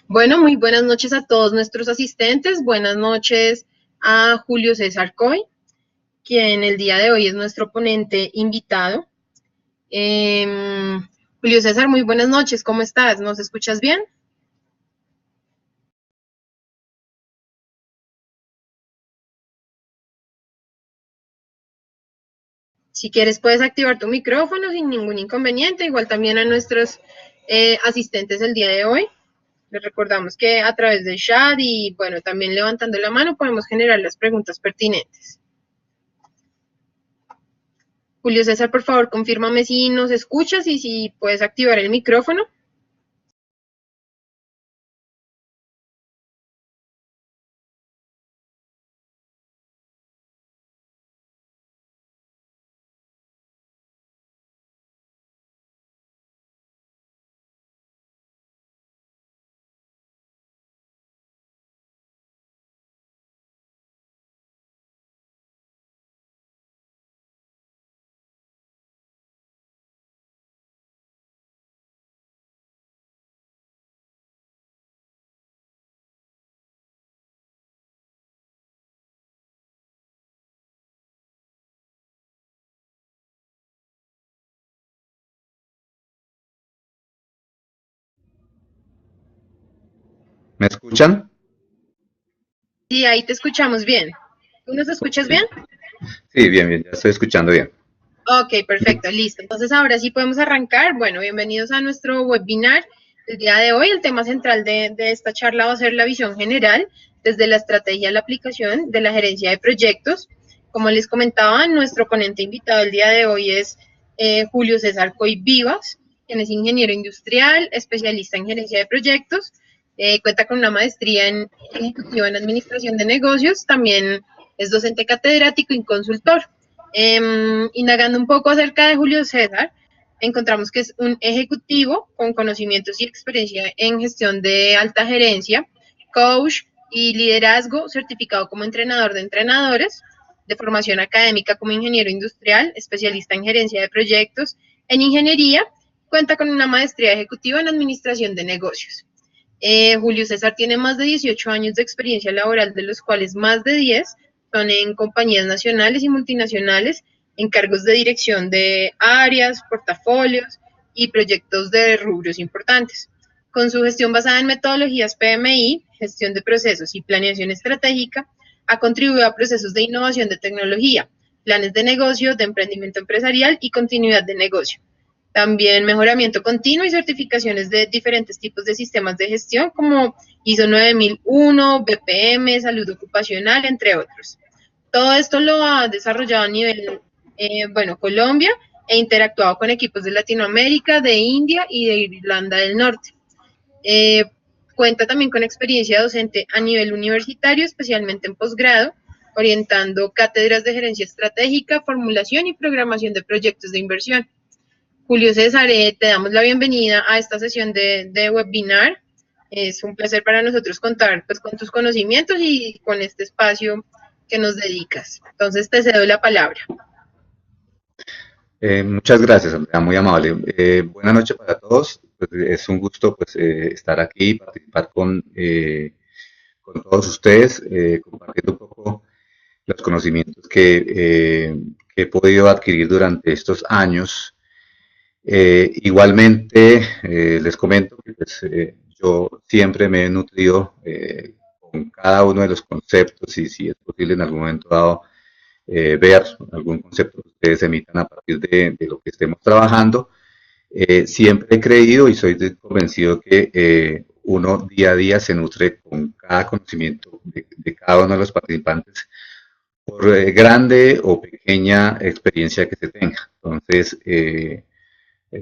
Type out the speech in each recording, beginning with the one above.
Bueno, muy buenas noches a todos nuestros asistentes. Buenas noches a Julio César Coy, quien el día de hoy es nuestro ponente invitado. Julio César, muy buenas noches. ¿Cómo estás? ¿Nos escuchas bien? Si quieres, puedes activar tu micrófono sin ningún inconveniente. Igual también a nuestros asistentes el día de hoy. Les recordamos que a través del chat y, bueno, también levantando la mano podemos generar las preguntas pertinentes. Julio César, por favor, confírmame si nos escuchas y si puedes activar el micrófono. ¿Me escuchan? Sí, ahí te escuchamos bien. ¿Tú nos escuchas bien? Sí, sí, bien, bien, ya estoy escuchando bien. Ok, perfecto, listo. Entonces ahora sí podemos arrancar. Bueno, bienvenidos a nuestro webinar. El día de hoy el tema central de esta charla va a ser la visión general desde la estrategia a la aplicación de la gerencia de proyectos. Como les comentaba, nuestro ponente invitado el día de hoy es Julio César Coy Vivas, quien es ingeniero industrial, especialista en gerencia de proyectos, cuenta con una maestría en ejecutiva en administración de negocios, también es docente catedrático y consultor. Indagando un poco acerca de Julio César, encontramos que es un ejecutivo con conocimientos y experiencia en gestión de alta gerencia, coach y liderazgo, certificado como entrenador de entrenadores, de formación académica como ingeniero industrial, especialista en gerencia de proyectos, en ingeniería, cuenta con una maestría ejecutiva en administración de negocios. Julio César tiene más de 18 años de experiencia laboral, de los cuales más de 10 son en compañías nacionales y multinacionales, en cargos de dirección de áreas, portafolios y proyectos de rubros importantes. Con su gestión basada en metodologías PMI, gestión de procesos y planeación estratégica, ha contribuido a procesos de innovación de tecnología, planes de negocio, de emprendimiento empresarial y continuidad de negocio. También mejoramiento continuo y certificaciones de diferentes tipos de sistemas de gestión como ISO 9001, BPM, salud ocupacional, entre otros. Todo esto lo ha desarrollado a nivel, Colombia, e interactuado con equipos de Latinoamérica, de India y de Irlanda del Norte. Eh, Cuenta también con experiencia docente a nivel universitario, especialmente en posgrado, orientando cátedras de gerencia estratégica, formulación y programación de proyectos de inversión. Julio César, te damos la bienvenida a esta sesión de webinar. Es un placer para nosotros contar pues, con tus conocimientos y con este espacio que nos dedicas. Entonces te cedo la palabra. Muchas gracias, Andrea, muy amable. Buenas noches para todos. Pues, es un gusto pues, estar aquí y participar con todos ustedes, compartiendo un poco los conocimientos que he podido adquirir durante estos años. Igualmente, les comento que pues, yo siempre me he nutrido con cada uno de los conceptos y si es posible en algún momento dado ver algún concepto que ustedes emitan a partir de lo que estemos trabajando. Siempre he creído y soy convencido que uno día a día se nutre con cada conocimiento de cada uno de los participantes, por grande o pequeña experiencia que se tenga. Entonces,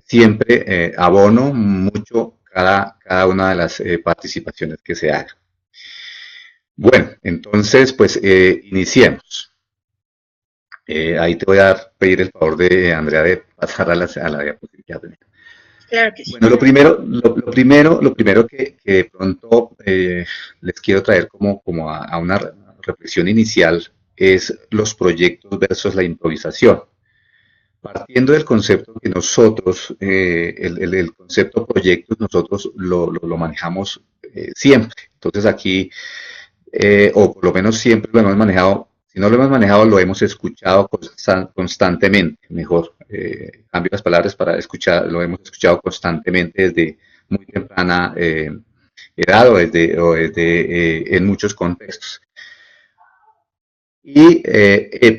siempre abono mucho cada una de las participaciones que se hagan. Bueno, entonces, pues iniciemos. Ahí te voy a pedir el favor de Andrea de pasar a la diapositiva. Claro que sí. Bueno, lo primero que de pronto les quiero traer como a una reflexión inicial es los proyectos versus la improvisación. Partiendo del concepto que nosotros, el concepto proyectos, nosotros lo manejamos siempre. Entonces aquí, o por lo menos siempre lo hemos manejado, si no lo hemos manejado, lo hemos escuchado constantemente, mejor, cambio las palabras para escuchar, lo hemos escuchado constantemente desde muy temprana edad o desde en muchos contextos. Y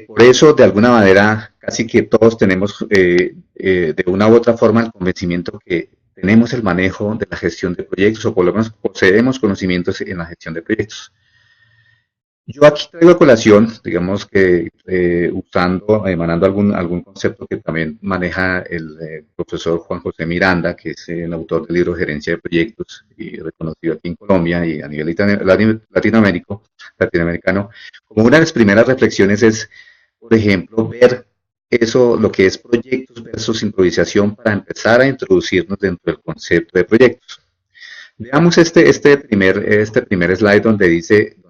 por eso, de alguna manera, casi que todos tenemos de una u otra forma el convencimiento que tenemos el manejo de la gestión de proyectos o por lo menos poseemos conocimientos en la gestión de proyectos. Yo aquí traigo a colación, digamos que emanando algún concepto que también maneja el profesor Juan José Miranda, que es el autor del libro Gerencia de Proyectos y reconocido aquí en Colombia y a nivel latinoamericano, como una de las primeras reflexiones es, por ejemplo, ver eso, lo que es proyectos versus improvisación para empezar a introducirnos dentro del concepto de proyectos. Veamos este primer slide donde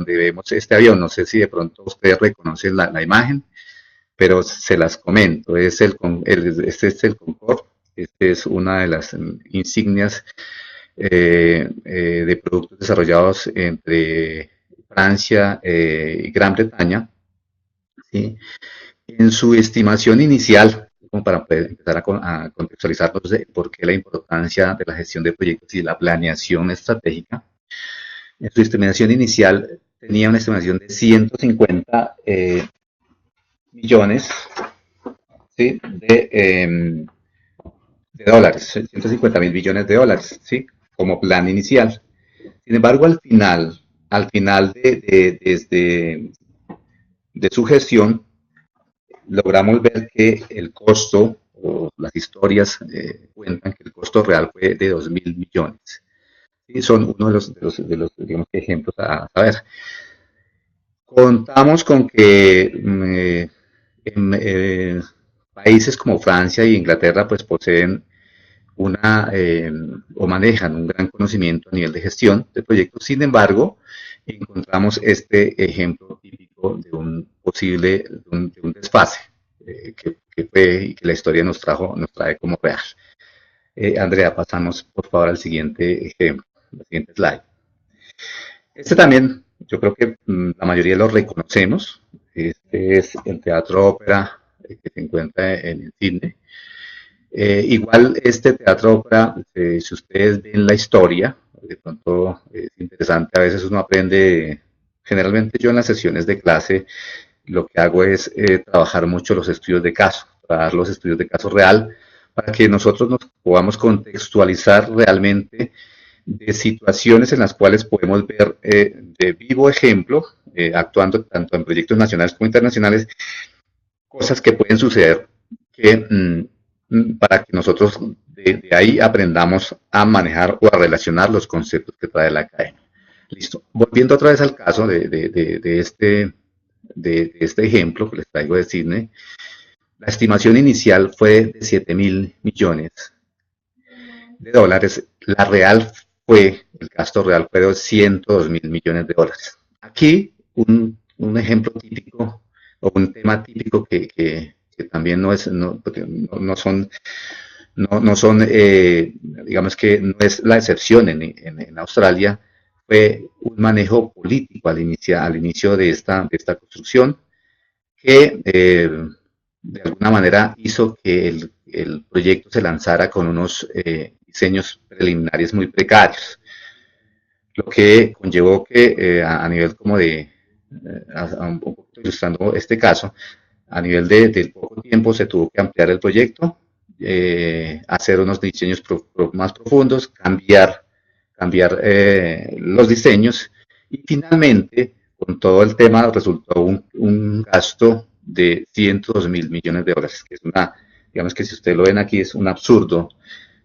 vemos este avión. No sé si de pronto ustedes reconocen la imagen, pero se las comento. Este es el Concorde. Este es una de las insignias de productos desarrollados entre Francia y Gran Bretaña. ¿Sí? En su estimación inicial, como para poder empezar a contextualizarnos de por qué la importancia de la gestión de proyectos y la planeación estratégica, en su estimación inicial tenía una estimación de 150 millones, ¿sí? de dólares, 150.000 millones de dólares, ¿sí? Como plan inicial. Sin embargo, al final de su gestión, logramos ver que el costo, o las historias cuentan que el costo real fue de 2.000 millones. Y son uno de los digamos, ejemplos a ver. Contamos con que países como Francia e Inglaterra pues poseen o manejan un gran conocimiento a nivel de gestión de proyectos. Sin embargo, encontramos este ejemplo típico de un posible de un desfase que fue y que la historia nos trae como real. Andrea, pasamos por favor al siguiente ejemplo, al siguiente slide. Este también, yo creo que la mayoría lo reconocemos. Este es el Teatro Ópera que se encuentra en Sydney. Igual este Teatro Ópera, si ustedes ven la historia, de pronto es interesante, a veces uno aprende, generalmente yo en las sesiones de clase lo que hago es trabajar mucho los estudios de caso, trabajar los estudios de caso real, para que nosotros nos podamos contextualizar realmente de situaciones en las cuales podemos ver de vivo ejemplo, actuando tanto en proyectos nacionales como internacionales, cosas que pueden suceder que, para que nosotros de ahí aprendamos a manejar o a relacionar los conceptos que trae la academia. Listo. Volviendo otra vez al caso de este ejemplo que les traigo de Sydney, la estimación inicial fue de 7.000 millones de dólares. La real el gasto real fue de 102.000 millones de dólares. Aquí un ejemplo típico o un tema típico que también no son, digamos que no es la excepción en Australia, fue un manejo político al inicio de esta construcción que de alguna manera hizo que el proyecto se lanzara con unos diseños preliminares muy precarios, lo que conllevó que a nivel como un poco ilustrando este caso, a nivel de poco tiempo se tuvo que ampliar el proyecto, hacer unos diseños más profundos, cambiar los diseños y finalmente con todo el tema resultó un gasto de 102.000 millones de dólares, que es digamos que si ustedes lo ven aquí es un absurdo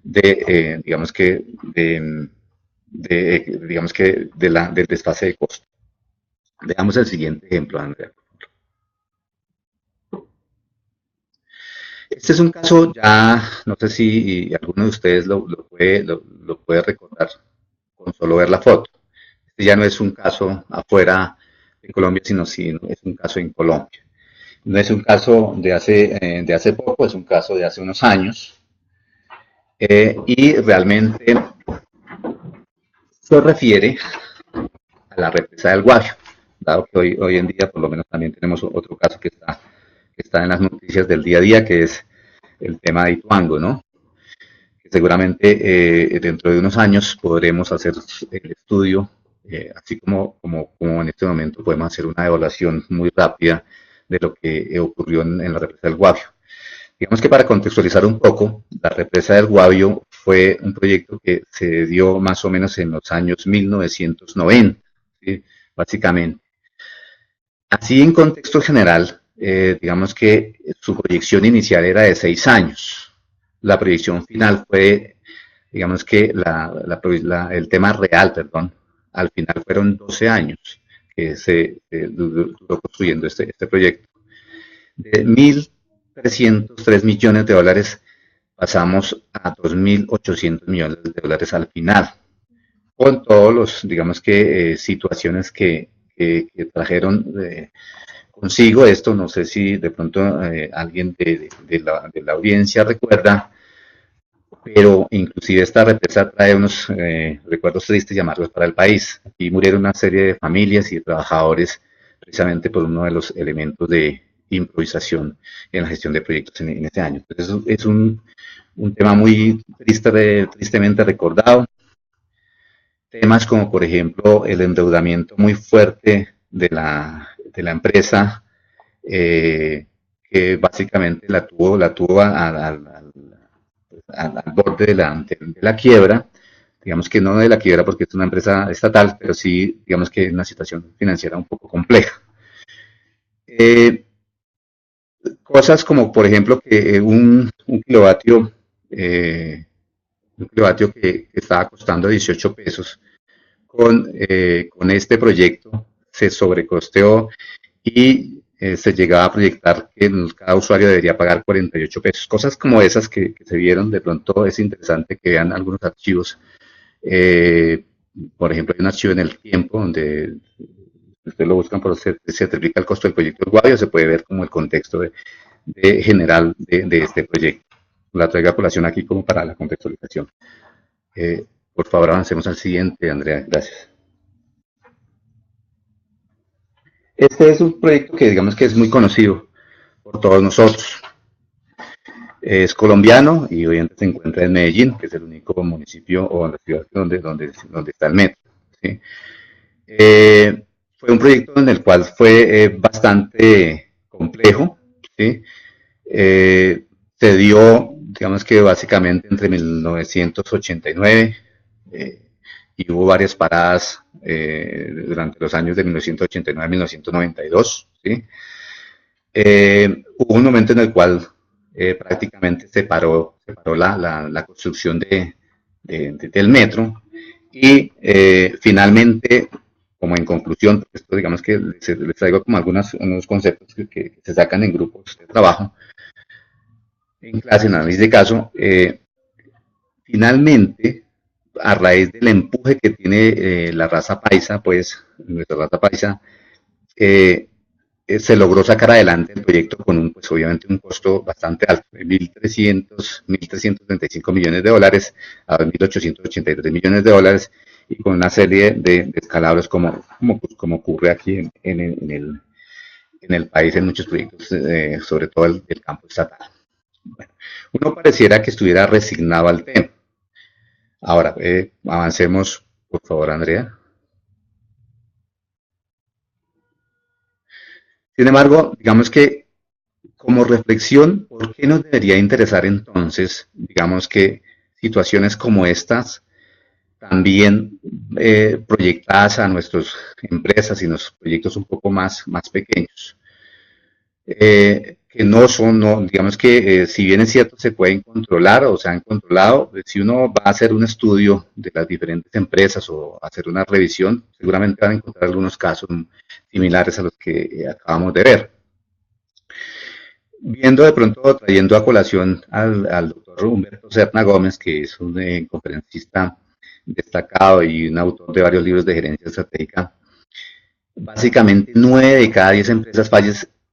digamos que del desfase de costo. Veamos el siguiente ejemplo, Andrea. Este es un caso ya, no sé si alguno de ustedes lo puede recordar con solo ver la foto. Este ya no es un caso afuera de Colombia, sino es un caso en Colombia. No es un caso de hace poco, es un caso de hace unos años. Y realmente se refiere a la represa del Guavio, dado que hoy en día por lo menos también tenemos otro caso que está en las noticias del día a día, que es el tema de Ituango, ¿no? Que seguramente dentro de unos años podremos hacer el estudio, así como en este momento podemos hacer una evaluación muy rápida de lo que ocurrió en la represa del Guavio. Digamos que para contextualizar un poco, la represa del Guavio fue un proyecto que se dio más o menos en los años 1990, ¿sí? Básicamente. Así en contexto general, digamos que su proyección inicial era de 6 años. La proyección final fue, digamos que el tema real, perdón, al final fueron 12 años que se duró construyendo este proyecto. De 1.303 millones de dólares pasamos a 2.800 millones de dólares al final, con todos los, digamos que, situaciones que trajeron consigo esto. No sé si de pronto alguien de la audiencia recuerda, pero inclusive esta represa trae unos recuerdos tristes y amargos para el país. Aquí murieron una serie de familias y de trabajadores precisamente por uno de los elementos de improvisación en la gestión de proyectos en este año. Entonces es un tema muy tristemente recordado. Temas como, por ejemplo, el endeudamiento muy fuerte de la empresa, que básicamente la tuvo al borde de la quiebra. Digamos que no de la quiebra porque es una empresa estatal, pero sí, digamos que es una situación financiera un poco compleja. Cosas como, por ejemplo, que un kilovatio que estaba costando 18 pesos, con este proyecto se sobrecosteó y se llegaba a proyectar que cada usuario debería pagar 48 pesos. Cosas como esas que se vieron, de pronto es interesante que vean algunos archivos. Por ejemplo, hay un archivo en el tiempo donde ustedes lo buscan, por se certifica el costo del proyecto del Guavio, se puede ver como el contexto general de este proyecto. La traigo a colación aquí como para la contextualización. Por favor, avancemos al siguiente, Andrea, gracias. Este es un proyecto que digamos que es muy conocido por todos nosotros. Es colombiano y hoy en día se encuentra en Medellín, que es el único municipio o la ciudad donde está el metro, ¿sí? Fue un proyecto en el cual fue bastante complejo, ¿sí? Se dio, digamos que básicamente entre 1989 y hubo varias paradas durante los años de 1989 a 1992, ¿sí? Hubo un momento en el cual prácticamente se paró la construcción del metro y finalmente, como en conclusión, esto digamos que les traigo como unos conceptos que se sacan en grupos de trabajo, en clase, en análisis de caso. Finalmente, a raíz del empuje que tiene la raza paisa, pues nuestra raza paisa, se logró sacar adelante el proyecto con pues obviamente un costo bastante alto, de 1.335 millones de dólares a 2.883 millones de dólares, y con una serie de escalabros como ocurre aquí en el país en muchos proyectos, sobre todo el campo estatal. Bueno, uno pareciera que estuviera resignado al tema. Ahora, avancemos, por favor, Andrea. Sin embargo, digamos que como reflexión, ¿por qué nos debería interesar entonces, digamos que situaciones como estas, también proyectadas a nuestras empresas y nuestros proyectos un poco más pequeños? Que digamos que si bien es cierto se pueden controlar o se han controlado, si uno va a hacer un estudio de las diferentes empresas o hacer una revisión, seguramente van a encontrar algunos casos similares a los que acabamos de ver. Viendo de pronto, trayendo a colación al doctor Humberto Serna Gómez, que es un conferencista destacado y un autor de varios libros de gerencia estratégica, básicamente 9 de cada 10 empresas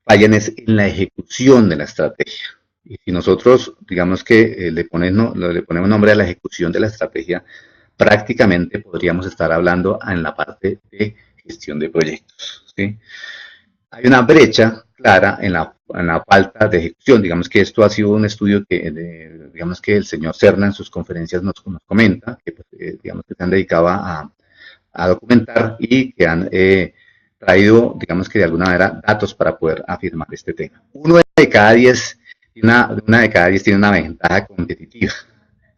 fallan es en la ejecución de la estrategia. Y si nosotros, digamos que le ponemos nombre a la ejecución de la estrategia, prácticamente podríamos estar hablando en la parte de gestión de proyectos, ¿sí? Hay una brecha clara en la falta de ejecución. Digamos que esto ha sido un estudio digamos que el señor Serna en sus conferencias nos comenta, que pues, digamos que se han dedicado a documentar y que han traído, digamos que de alguna manera, datos para poder afirmar este tema. Una de cada 10 tiene una ventaja competitiva.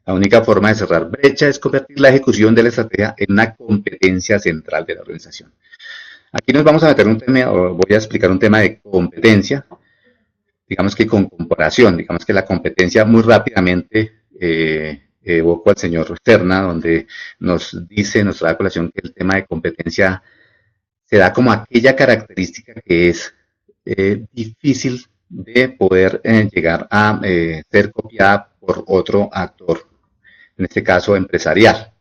La única forma de cerrar brecha es convertir la ejecución de la estrategia en una competencia central de la organización. Aquí nos vamos a meter un tema, o voy a explicar un tema de competencia, digamos que con comparación, digamos que la competencia muy rápidamente evoco al señor Serna, donde nos dice, nos trae a colación que el tema de competencia se da como aquella característica que es difícil de poder llegar a ser copiada por otro actor, en este caso empresarial.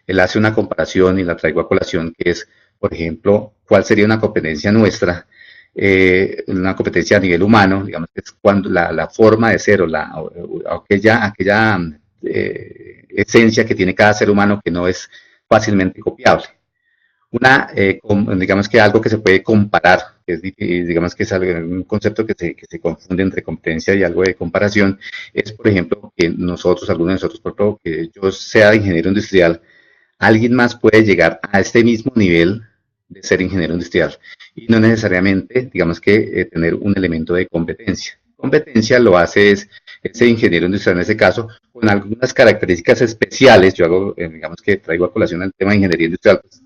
Él hace una comparación y la traigo a colación, que es, por ejemplo, cuál sería una competencia nuestra, una competencia a nivel humano, digamos que es cuando la forma de ser o aquella esencia que tiene cada ser humano que no es fácilmente copiable. Digamos que algo que se puede comparar, digamos que es un concepto que se confunde entre competencia y algo de comparación, es por ejemplo que algunos de nosotros, por ejemplo, que yo sea ingeniero industrial, alguien más puede llegar a este mismo nivel de ser ingeniero industrial y no necesariamente, digamos que tener un elemento de competencia. Competencia lo hace ese ingeniero industrial en ese caso con algunas características especiales. Yo hago, digamos que traigo a colación el tema de ingeniería industrial, pues,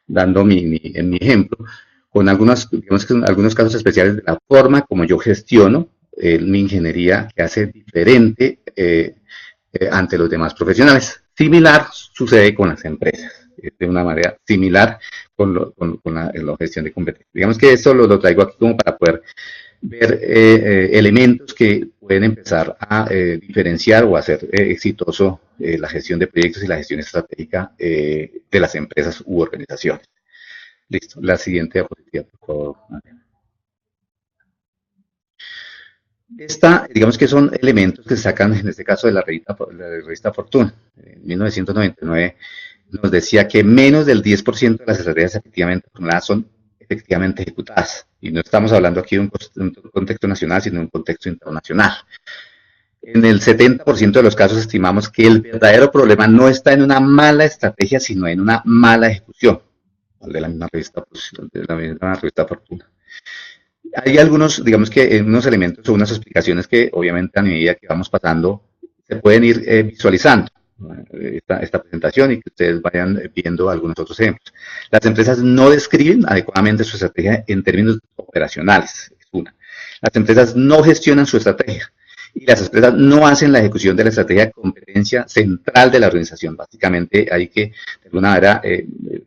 dando en mi ejemplo, con digamos que algunos casos especiales de la forma como yo gestiono mi ingeniería que hace diferente ante los demás profesionales. Similar sucede con las empresas, de una manera similar con la gestión de competencia. Digamos que esto lo traigo aquí como para poder ver elementos que pueden empezar a diferenciar o hacer exitoso la gestión de proyectos y la gestión estratégica de las empresas u organizaciones. Listo, la siguiente diapositiva, por favor. Digamos que son elementos que se sacan, en este caso, de la revista Fortune. En 1999 nos decía que menos del 10% de las estrategias efectivamente formuladas son efectivamente ejecutadas. Y no estamos hablando aquí de un contexto nacional, sino de un contexto internacional. En el 70% de los casos estimamos que el verdadero problema no está en una mala estrategia, sino en una mala ejecución. De la misma revista Fortuna. Hay algunos, digamos que unos elementos o unas explicaciones que obviamente a medida que vamos pasando se pueden ir visualizando esta presentación y que ustedes vayan viendo algunos otros ejemplos. Las empresas no describen adecuadamente su estrategia en términos operacionales, es una. Las empresas no gestionan su estrategia y las empresas no hacen la ejecución de la estrategia competencia central de la organización. Básicamente hay que, de alguna manera,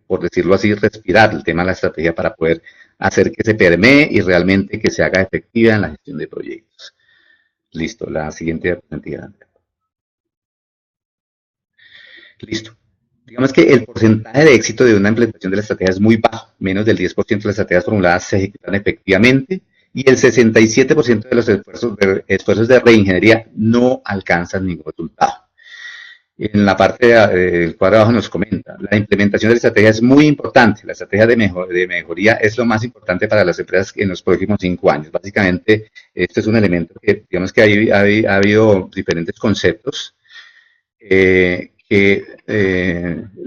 por decirlo así, respirar el tema de la estrategia para poder hacer que se permee y realmente que se haga efectiva en la gestión de proyectos. Listo, la siguiente diapositiva. Listo. Digamos que el porcentaje de éxito de una implementación de la estrategia es muy bajo, menos del 10% de las estrategias formuladas se ejecutan efectivamente y el 67% de los esfuerzos de reingeniería no alcanzan ningún resultado. En la parte del cuadro de abajo nos comenta, la implementación de la estrategia es muy importante, la estrategia de mejoría es lo más importante para las empresas en los próximos 5 años. Básicamente, este es un elemento que, digamos que ha habido diferentes conceptos que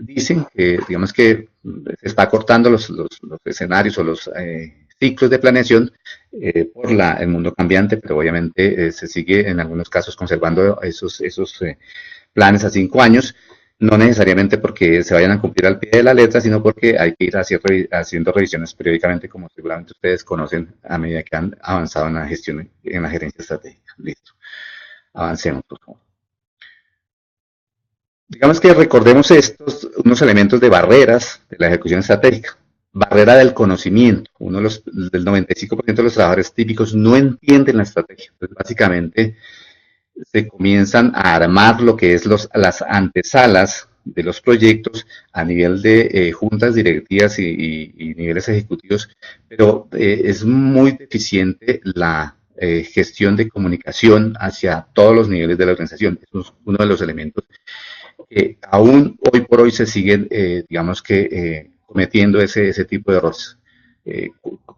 dicen que, digamos que se está cortando los escenarios o los ciclos de planeación por el mundo cambiante, pero obviamente se sigue en algunos casos conservando esos planes a 5 años, no necesariamente porque se vayan a cumplir al pie de la letra, sino porque hay que ir haciendo revisiones periódicamente, como seguramente ustedes conocen a medida que han avanzado en la gestión, en la gerencia estratégica. Listo. Avancemos, por favor. Digamos que recordemos unos elementos de barreras de la ejecución estratégica. Barrera del conocimiento. Del 95% de los trabajadores típicos no entienden la estrategia. Entonces, básicamente, se comienzan a armar lo que es las antesalas de los proyectos a nivel de juntas directivas y niveles ejecutivos, pero es muy deficiente la gestión de comunicación hacia todos los niveles de la organización. Es uno de los elementos que aún hoy por hoy se siguen, digamos que, cometiendo ese tipo de errores. Eh,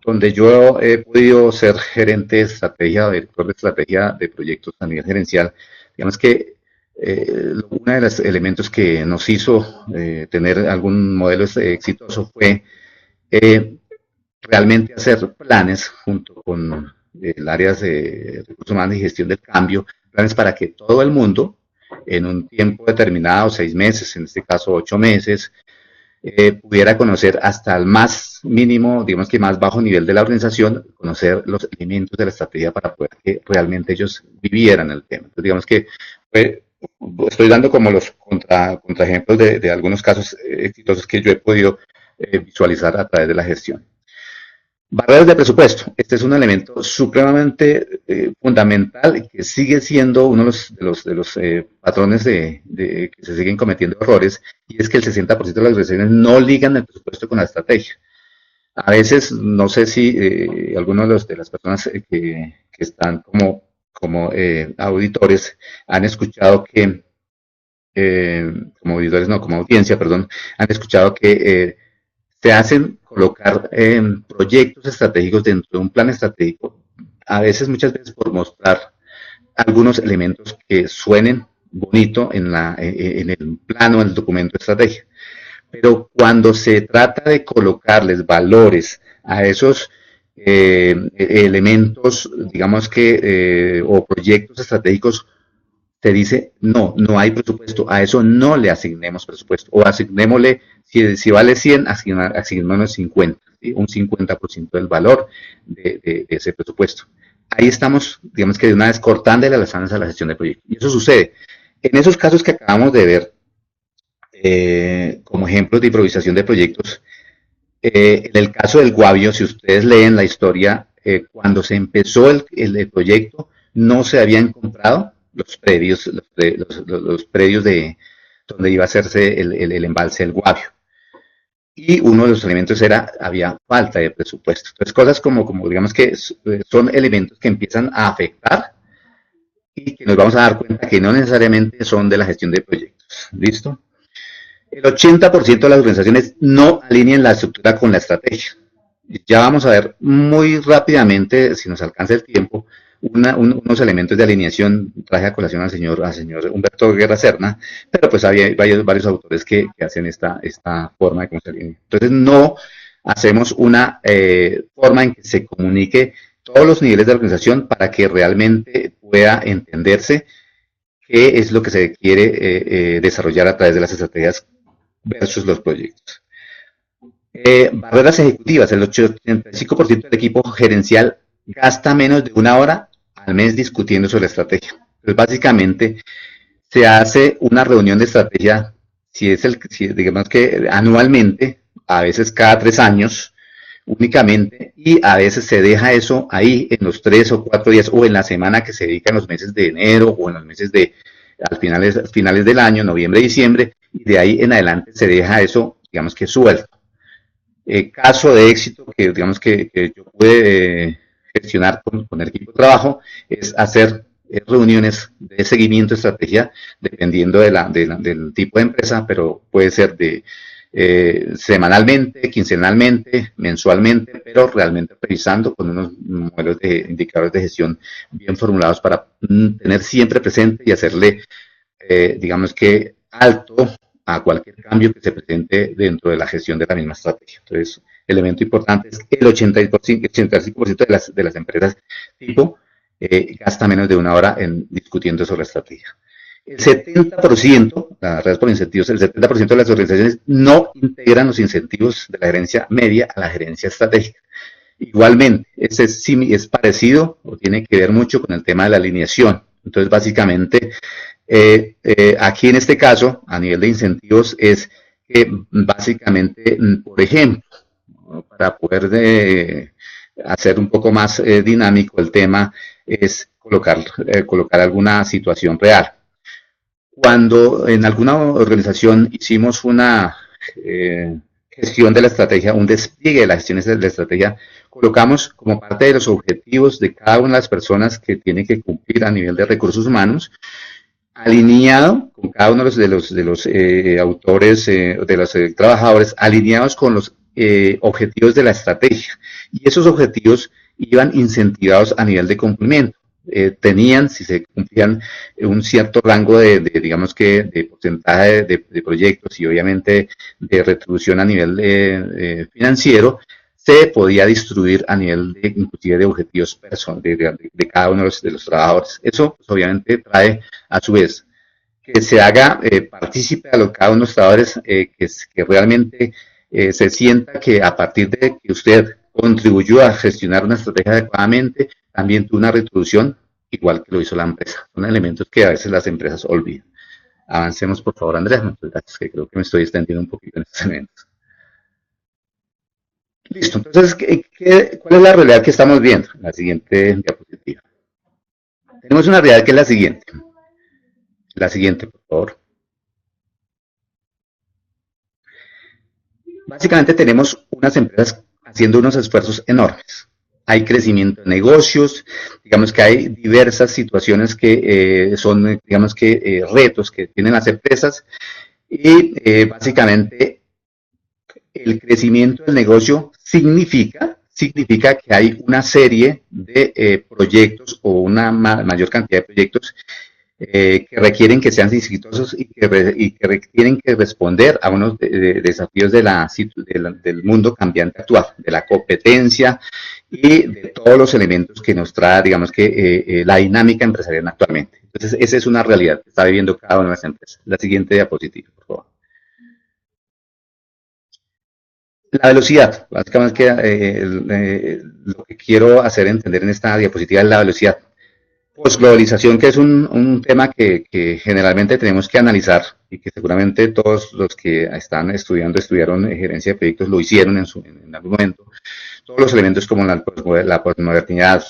Donde yo he podido ser gerente de estrategia o director de estrategia de proyectos a nivel gerencial, digamos que uno de los elementos que nos hizo tener algún modelo exitoso fue eh, realmente hacer planes junto con el área de recursos humanos y gestión del cambio, planes para que todo el mundo, en un tiempo determinado, 6 meses, en este caso 8 meses, pudiera conocer hasta el más mínimo, digamos que más bajo nivel de la organización, conocer los elementos de la estrategia para poder que realmente ellos vivieran el tema. Entonces, digamos que estoy dando como los contraejemplos de algunos casos exitosos que yo he podido visualizar a través de la gestión. Barreras de presupuesto. Este es un elemento supremamente fundamental y que sigue siendo uno de los patrones que se siguen cometiendo errores, y es que el 60% de las organizaciones no ligan el presupuesto con la estrategia. A veces, no sé si algunos de las personas que están como auditores han escuchado que, como auditores, no, como audiencia, perdón, han escuchado que se hacen colocar proyectos estratégicos dentro de un plan estratégico, a veces, muchas veces, por mostrar algunos elementos que suenen bonito en el plano, en el documento de estrategia. Pero cuando se trata de colocarles valores a esos elementos, digamos que, o proyectos estratégicos, te dice, no, no hay presupuesto, a eso no le asignemos presupuesto, o asignémosle, si vale 100, asignémosle 50, ¿sí? Un 50% del valor de ese presupuesto. Ahí estamos, digamos que de una vez cortándole las alas a la gestión de proyectos. Y eso sucede. En esos casos que acabamos de ver, como ejemplos de improvisación de proyectos, en el caso del Guavio, si ustedes leen la historia, cuando se empezó el proyecto, no se habían comprado los predios, los predios de donde iba a hacerse el embalse del Guavio. Y uno de los elementos era, había falta de presupuesto. Entonces, cosas como digamos que son elementos que empiezan a afectar y que nos vamos a dar cuenta que no necesariamente son de la gestión de proyectos. ¿Listo? El 80% de las organizaciones no alinean la estructura con la estrategia. Ya vamos a ver muy rápidamente, si nos alcanza el tiempo, unos elementos de alineación. Traje a colación al señor Humberto Guerra Serna, pero pues hay varios autores que hacen esta forma de cómo se alinea. Entonces, no hacemos una forma en que se comunique todos los niveles de la organización para que realmente pueda entenderse qué es lo que se quiere desarrollar a través de las estrategias versus los proyectos. Barreras ejecutivas. El 85% del equipo gerencial gasta menos de 1 hora al mes discutiendo sobre la estrategia. Entonces, básicamente, se hace una reunión de estrategia, digamos que anualmente, a veces cada 3 años únicamente, y a veces se deja eso ahí en los 3 o 4 días, o en la semana que se dedica en los meses de enero, o en los meses de finales del año, noviembre, diciembre, y de ahí en adelante se deja eso, digamos que suelto. Caso de éxito que digamos que yo pude gestionar con el equipo de trabajo es hacer reuniones de seguimiento de estrategia, dependiendo del tipo de empresa, pero puede ser de semanalmente, quincenalmente, mensualmente, pero realmente revisando con unos modelos de indicadores de gestión bien formulados para tener siempre presente y hacerle, digamos que, alto a cualquier cambio que se presente dentro de la gestión de la misma estrategia. Entonces, elemento importante es que el 85% de las empresas tipo gasta menos de 1 hora en discutiendo sobre la estrategia. El 70%, las redes por incentivos, el 70% de las organizaciones no integran los incentivos de la gerencia media a la gerencia estratégica. Igualmente, es parecido o tiene que ver mucho con el tema de la alineación. Entonces, básicamente, aquí en este caso, a nivel de incentivos, es que básicamente, por ejemplo, para poder hacer un poco más dinámico el tema, es colocar alguna situación real. Cuando en alguna organización hicimos una gestión de la estrategia, un despliegue de las gestiones de la estrategia, colocamos como parte de los objetivos de cada una de las personas que tiene que cumplir a nivel de recursos humanos, alineado con cada uno de los autores, de los trabajadores, alineados con los objetivos de la estrategia. Y esos objetivos iban incentivados a nivel de cumplimiento. Tenían, si se cumplían, un cierto rango digamos que, de porcentaje de proyectos y obviamente de retribución a nivel financiero, se podía distribuir a nivel inclusive de objetivos de cada uno de los trabajadores. Eso pues, obviamente trae a su vez que se haga partícipe a cada uno de los trabajadores, que realmente se sienta que a partir de que usted contribuyó a gestionar una estrategia adecuadamente, también tuvo una retribución igual que lo hizo la empresa. Son elementos que a veces las empresas olvidan. Avancemos, por favor, Andrea. Muchas gracias, que creo que me estoy extendiendo un poquito en estos elementos. Listo, entonces, ¿cuál es la realidad que estamos viendo? La siguiente diapositiva. Tenemos una realidad que es la siguiente. La siguiente, por favor. Básicamente tenemos unas empresas haciendo unos esfuerzos enormes. Hay crecimiento de negocios, digamos que hay diversas situaciones que son, digamos que, retos que tienen las empresas y básicamente el crecimiento del negocio significa que hay una serie de proyectos o una mayor cantidad de proyectos que requieren que sean exitosos y que requieren que responder a unos desafíos del mundo cambiante actual, de la competencia y de todos los elementos que nos trae, digamos que, la dinámica empresarial actualmente. Entonces, esa es una realidad que está viviendo cada una de las empresas. La siguiente diapositiva, por favor. La velocidad, básicamente lo que quiero hacer entender en esta diapositiva es la velocidad. Posglobalización, que es un tema que generalmente tenemos que analizar y que seguramente todos los que estudiaron gerencia de proyectos lo hicieron en algún momento. Todos los elementos como la posmodernidad,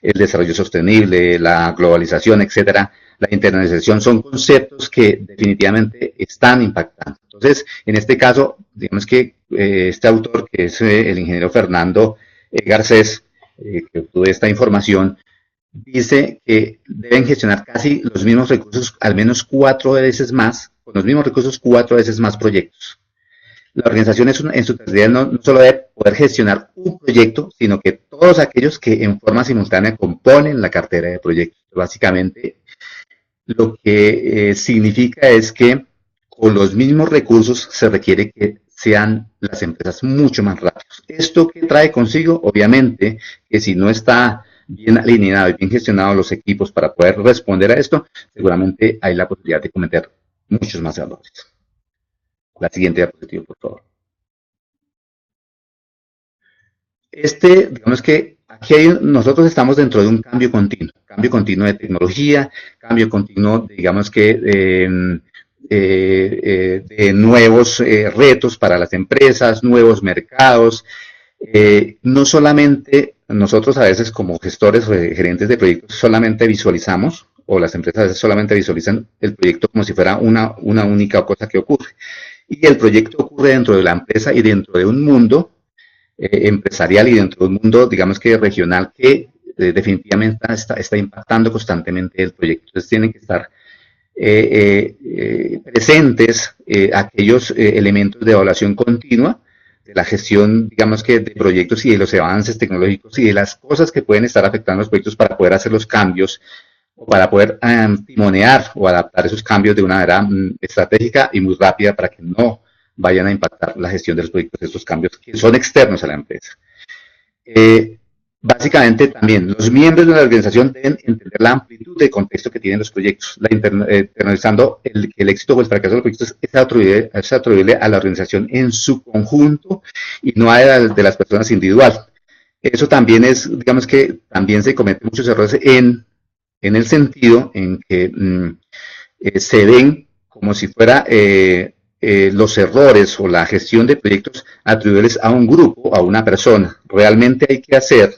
el desarrollo sostenible, la globalización, etcétera, la internacionalización, son conceptos que definitivamente están impactando. Entonces, en este caso, digamos que este autor, que es el ingeniero Fernando Garcés, que obtuvo esta información, dice que deben gestionar casi los mismos recursos, al menos 4 veces más, con los mismos recursos 4 veces más proyectos. La organización en su totalidad no solo debe poder gestionar un proyecto, sino que todos aquellos que en forma simultánea componen la cartera de proyectos. Básicamente, lo que significa es que con los mismos recursos se requiere que sean las empresas mucho más rápidas. ¿Esto qué trae consigo? Obviamente que si no está bien alineado y bien gestionado los equipos para poder responder a esto, seguramente hay la posibilidad de cometer muchos más errores. La siguiente diapositiva, por favor. Digamos que aquí nosotros estamos dentro de un cambio continuo de tecnología, cambio continuo, digamos que, de nuevos retos para las empresas, nuevos mercados. No solamente nosotros a veces como gestores o gerentes de proyectos solamente visualizamos, o las empresas a veces solamente visualizan el proyecto como si fuera una única cosa que ocurre. Y el proyecto ocurre dentro de la empresa y dentro de un mundo empresarial y dentro de un mundo, digamos que regional, que definitivamente está impactando constantemente el proyecto. Entonces tienen que estar presentes aquellos elementos de evaluación continua, de la gestión, digamos que, de proyectos y de los avances tecnológicos y de las cosas que pueden estar afectando los proyectos para poder hacer los cambios o para poder timonear o adaptar esos cambios de una manera estratégica y muy rápida para que no vayan a impactar la gestión de los proyectos, estos cambios que son externos a la empresa. Básicamente también los miembros de la organización deben entender la amplitud de contexto que tienen los proyectos, internalizando el éxito o el fracaso de los proyectos es atribuible a la organización en su conjunto y no a de las personas individual. Eso también es, digamos que también se cometen muchos errores en el sentido en que se ven como si fuera los errores o la gestión de proyectos atribuibles a un grupo, a una persona. Realmente hay que hacer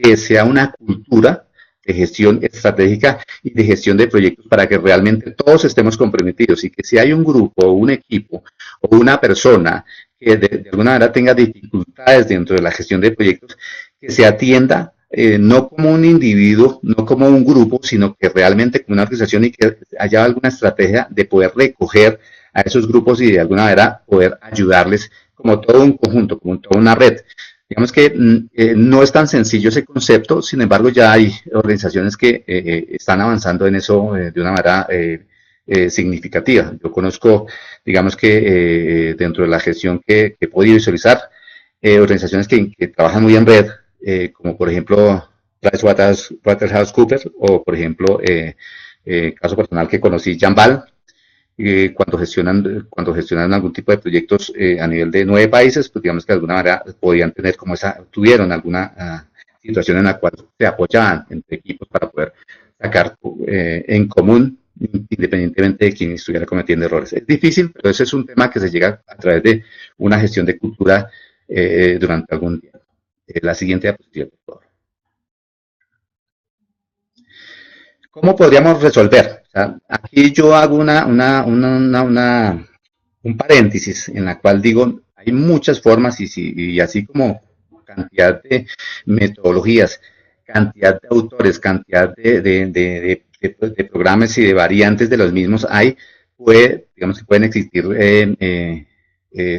que sea una cultura de gestión estratégica y de gestión de proyectos para que realmente todos estemos comprometidos y que si hay un grupo o un equipo o una persona que de alguna manera tenga dificultades dentro de la gestión de proyectos, que se atienda no como un individuo, no como un grupo, sino que realmente como una organización y que haya alguna estrategia de poder recoger a esos grupos y de alguna manera poder ayudarles como todo un conjunto, como toda una red. Digamos que no es tan sencillo ese concepto, sin embargo ya hay organizaciones que están avanzando en eso de una manera significativa. Yo conozco, digamos que dentro de la gestión que he podido visualizar, organizaciones que trabajan muy en red, como por ejemplo PricewaterhouseCoopers o por ejemplo, caso personal que conocí, Jambal, cuando gestionan algún tipo de proyectos a nivel de 9 países, pues digamos que de alguna manera podían tener como tuvieron alguna situación en la cual se apoyaban entre equipos para poder sacar en común, independientemente de quién estuviera cometiendo errores. Es difícil, pero ese es un tema que se llega a través de una gestión de cultura durante algún tiempo. La siguiente diapositiva, por favor. ¿Cómo podríamos resolver? O sea, aquí yo hago un paréntesis en la cual digo, hay muchas formas y así como cantidad de metodologías, cantidad de autores, cantidad de programas y de variantes de los mismos hay, digamos que pueden existir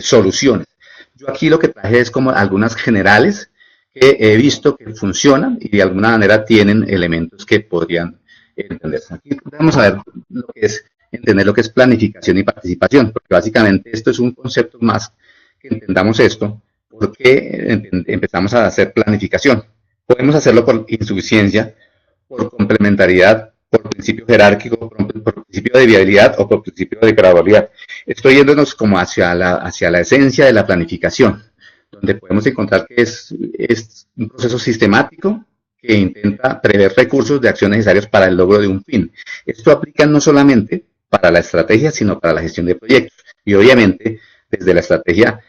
soluciones. Yo aquí lo que traje es como algunas generales que he visto que funcionan y de alguna manera tienen elementos que podrían entenderse. Aquí vamos a ver lo que es entender lo que es planificación y participación, porque básicamente esto es un concepto más que entendamos esto, porque empezamos a hacer planificación. Podemos hacerlo por insuficiencia, por complementariedad, por principio jerárquico, por principio de viabilidad o por principio de gradualidad. Estoy yéndonos como hacia la esencia de la planificación, donde podemos encontrar que es un proceso sistemático que intenta prever recursos de acción necesarios para el logro de un fin. Esto aplica no solamente para la estrategia, sino para la gestión de proyectos. Y obviamente, desde la estrategia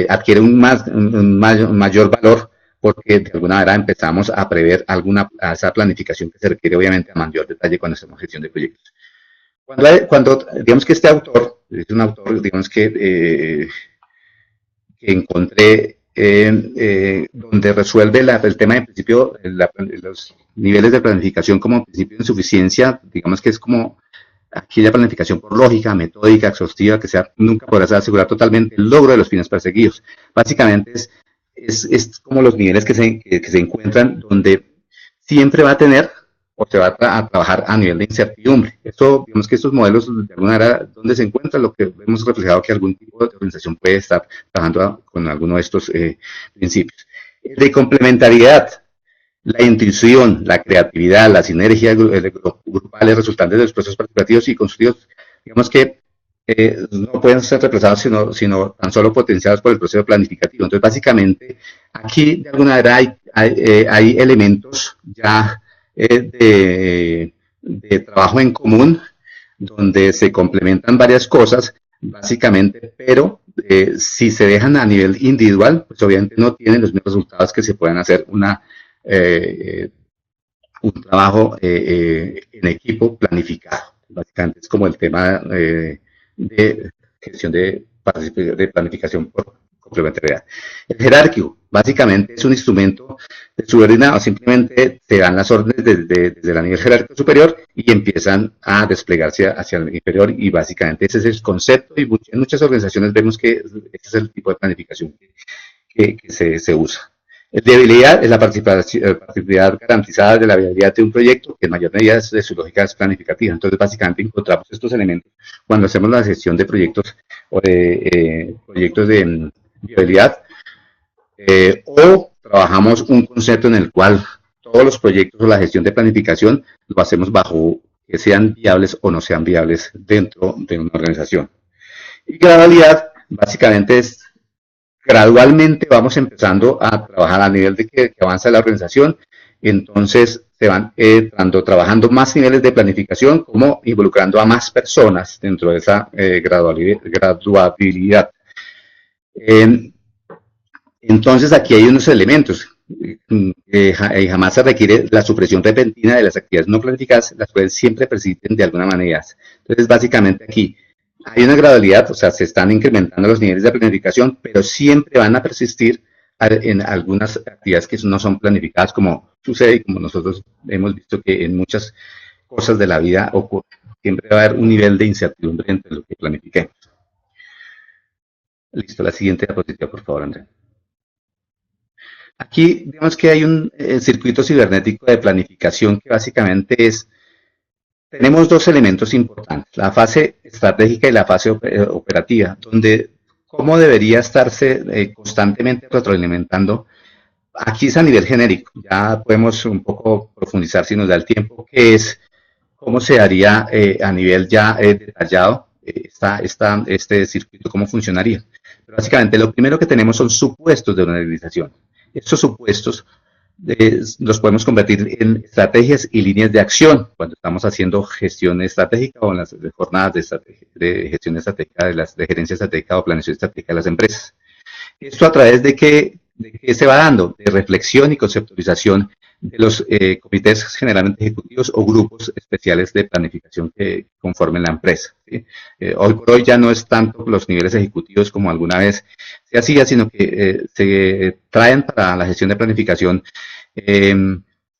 adquiere un mayor valor porque de alguna manera empezamos a prever esa planificación que se requiere obviamente a mayor detalle cuando hacemos gestión de proyectos. Cuando digamos que este autor, es un autor, digamos que encontré donde resuelve el tema de principio, los niveles de planificación como principio de insuficiencia, digamos que es como aquí la planificación por lógica, metódica, exhaustiva, que nunca podrás asegurar totalmente el logro de los fines perseguidos. Básicamente es como los niveles que se encuentran donde siempre va a tener o se va a trabajar a nivel de incertidumbre. Esto, digamos que estos modelos, de alguna manera, donde se encuentra lo que hemos reflejado que algún tipo de organización puede estar trabajando con alguno de estos principios. De complementariedad, la intuición, la creatividad, la sinergia grupales resultantes de los procesos participativos y construidos, digamos que no pueden ser reemplazados, sino tan solo potenciados por el proceso planificativo. Entonces, básicamente, aquí de alguna manera hay elementos ya de trabajo en común, donde se complementan varias cosas, básicamente, pero si se dejan a nivel individual, pues obviamente no tienen los mismos resultados que se puedan hacer un trabajo en equipo planificado. Básicamente es como el tema de gestión de planificación por complementariedad. El jerárquico, básicamente es un instrumento subordinado, simplemente te dan las órdenes desde el nivel jerárquico superior y empiezan a desplegarse hacia el inferior y básicamente ese es el concepto y en muchas organizaciones vemos que ese es el tipo de planificación que se usa. Debilidad es la participabilidad garantizada de la viabilidad de un proyecto, que en mayor medida es de su lógica es planificativa. Entonces, básicamente encontramos estos elementos cuando hacemos la gestión de proyectos o de proyectos de viabilidad o trabajamos un concepto en el cual todos los proyectos o la gestión de planificación lo hacemos bajo que sean viables o no sean viables dentro de una organización. Y gradualidad, básicamente es gradualmente vamos empezando a trabajar a nivel de que avanza la organización, entonces se van trabajando más niveles de planificación como involucrando a más personas dentro de esa graduabilidad. Entonces aquí hay unos elementos, jamás se requiere la supresión repentina de las actividades no planificadas, las cuales siempre persisten de alguna manera. Entonces básicamente aquí hay una gradualidad, o sea, se están incrementando los niveles de planificación, pero siempre van a persistir en algunas actividades que no son planificadas, como sucede y como nosotros hemos visto que en muchas cosas de la vida ocurre. Siempre va a haber un nivel de incertidumbre entre lo que planifiquemos. Listo, la siguiente diapositiva, por favor, André. Aquí, digamos que hay un circuito cibernético de planificación que básicamente tenemos dos elementos importantes, la fase estratégica y la fase operativa, donde cómo debería estarse constantemente retroalimentando. Aquí es a nivel genérico, ya podemos un poco profundizar si nos da el tiempo, que es cómo se haría a nivel ya detallado este circuito, cómo funcionaría. Pero básicamente lo primero que tenemos son supuestos de una organización. Estos supuestos los podemos convertir en estrategias y líneas de acción cuando estamos haciendo gestión estratégica o en las jornadas de gestión estratégica, de gerencia estratégica o planeación estratégica de las empresas. Esto a través de qué se va dando, de reflexión y conceptualización de los comités generalmente ejecutivos o grupos especiales de planificación que conformen la empresa, ¿sí? Hoy por hoy ya no es tanto los niveles ejecutivos como alguna vez se hacía, sino que se traen para la gestión de planificación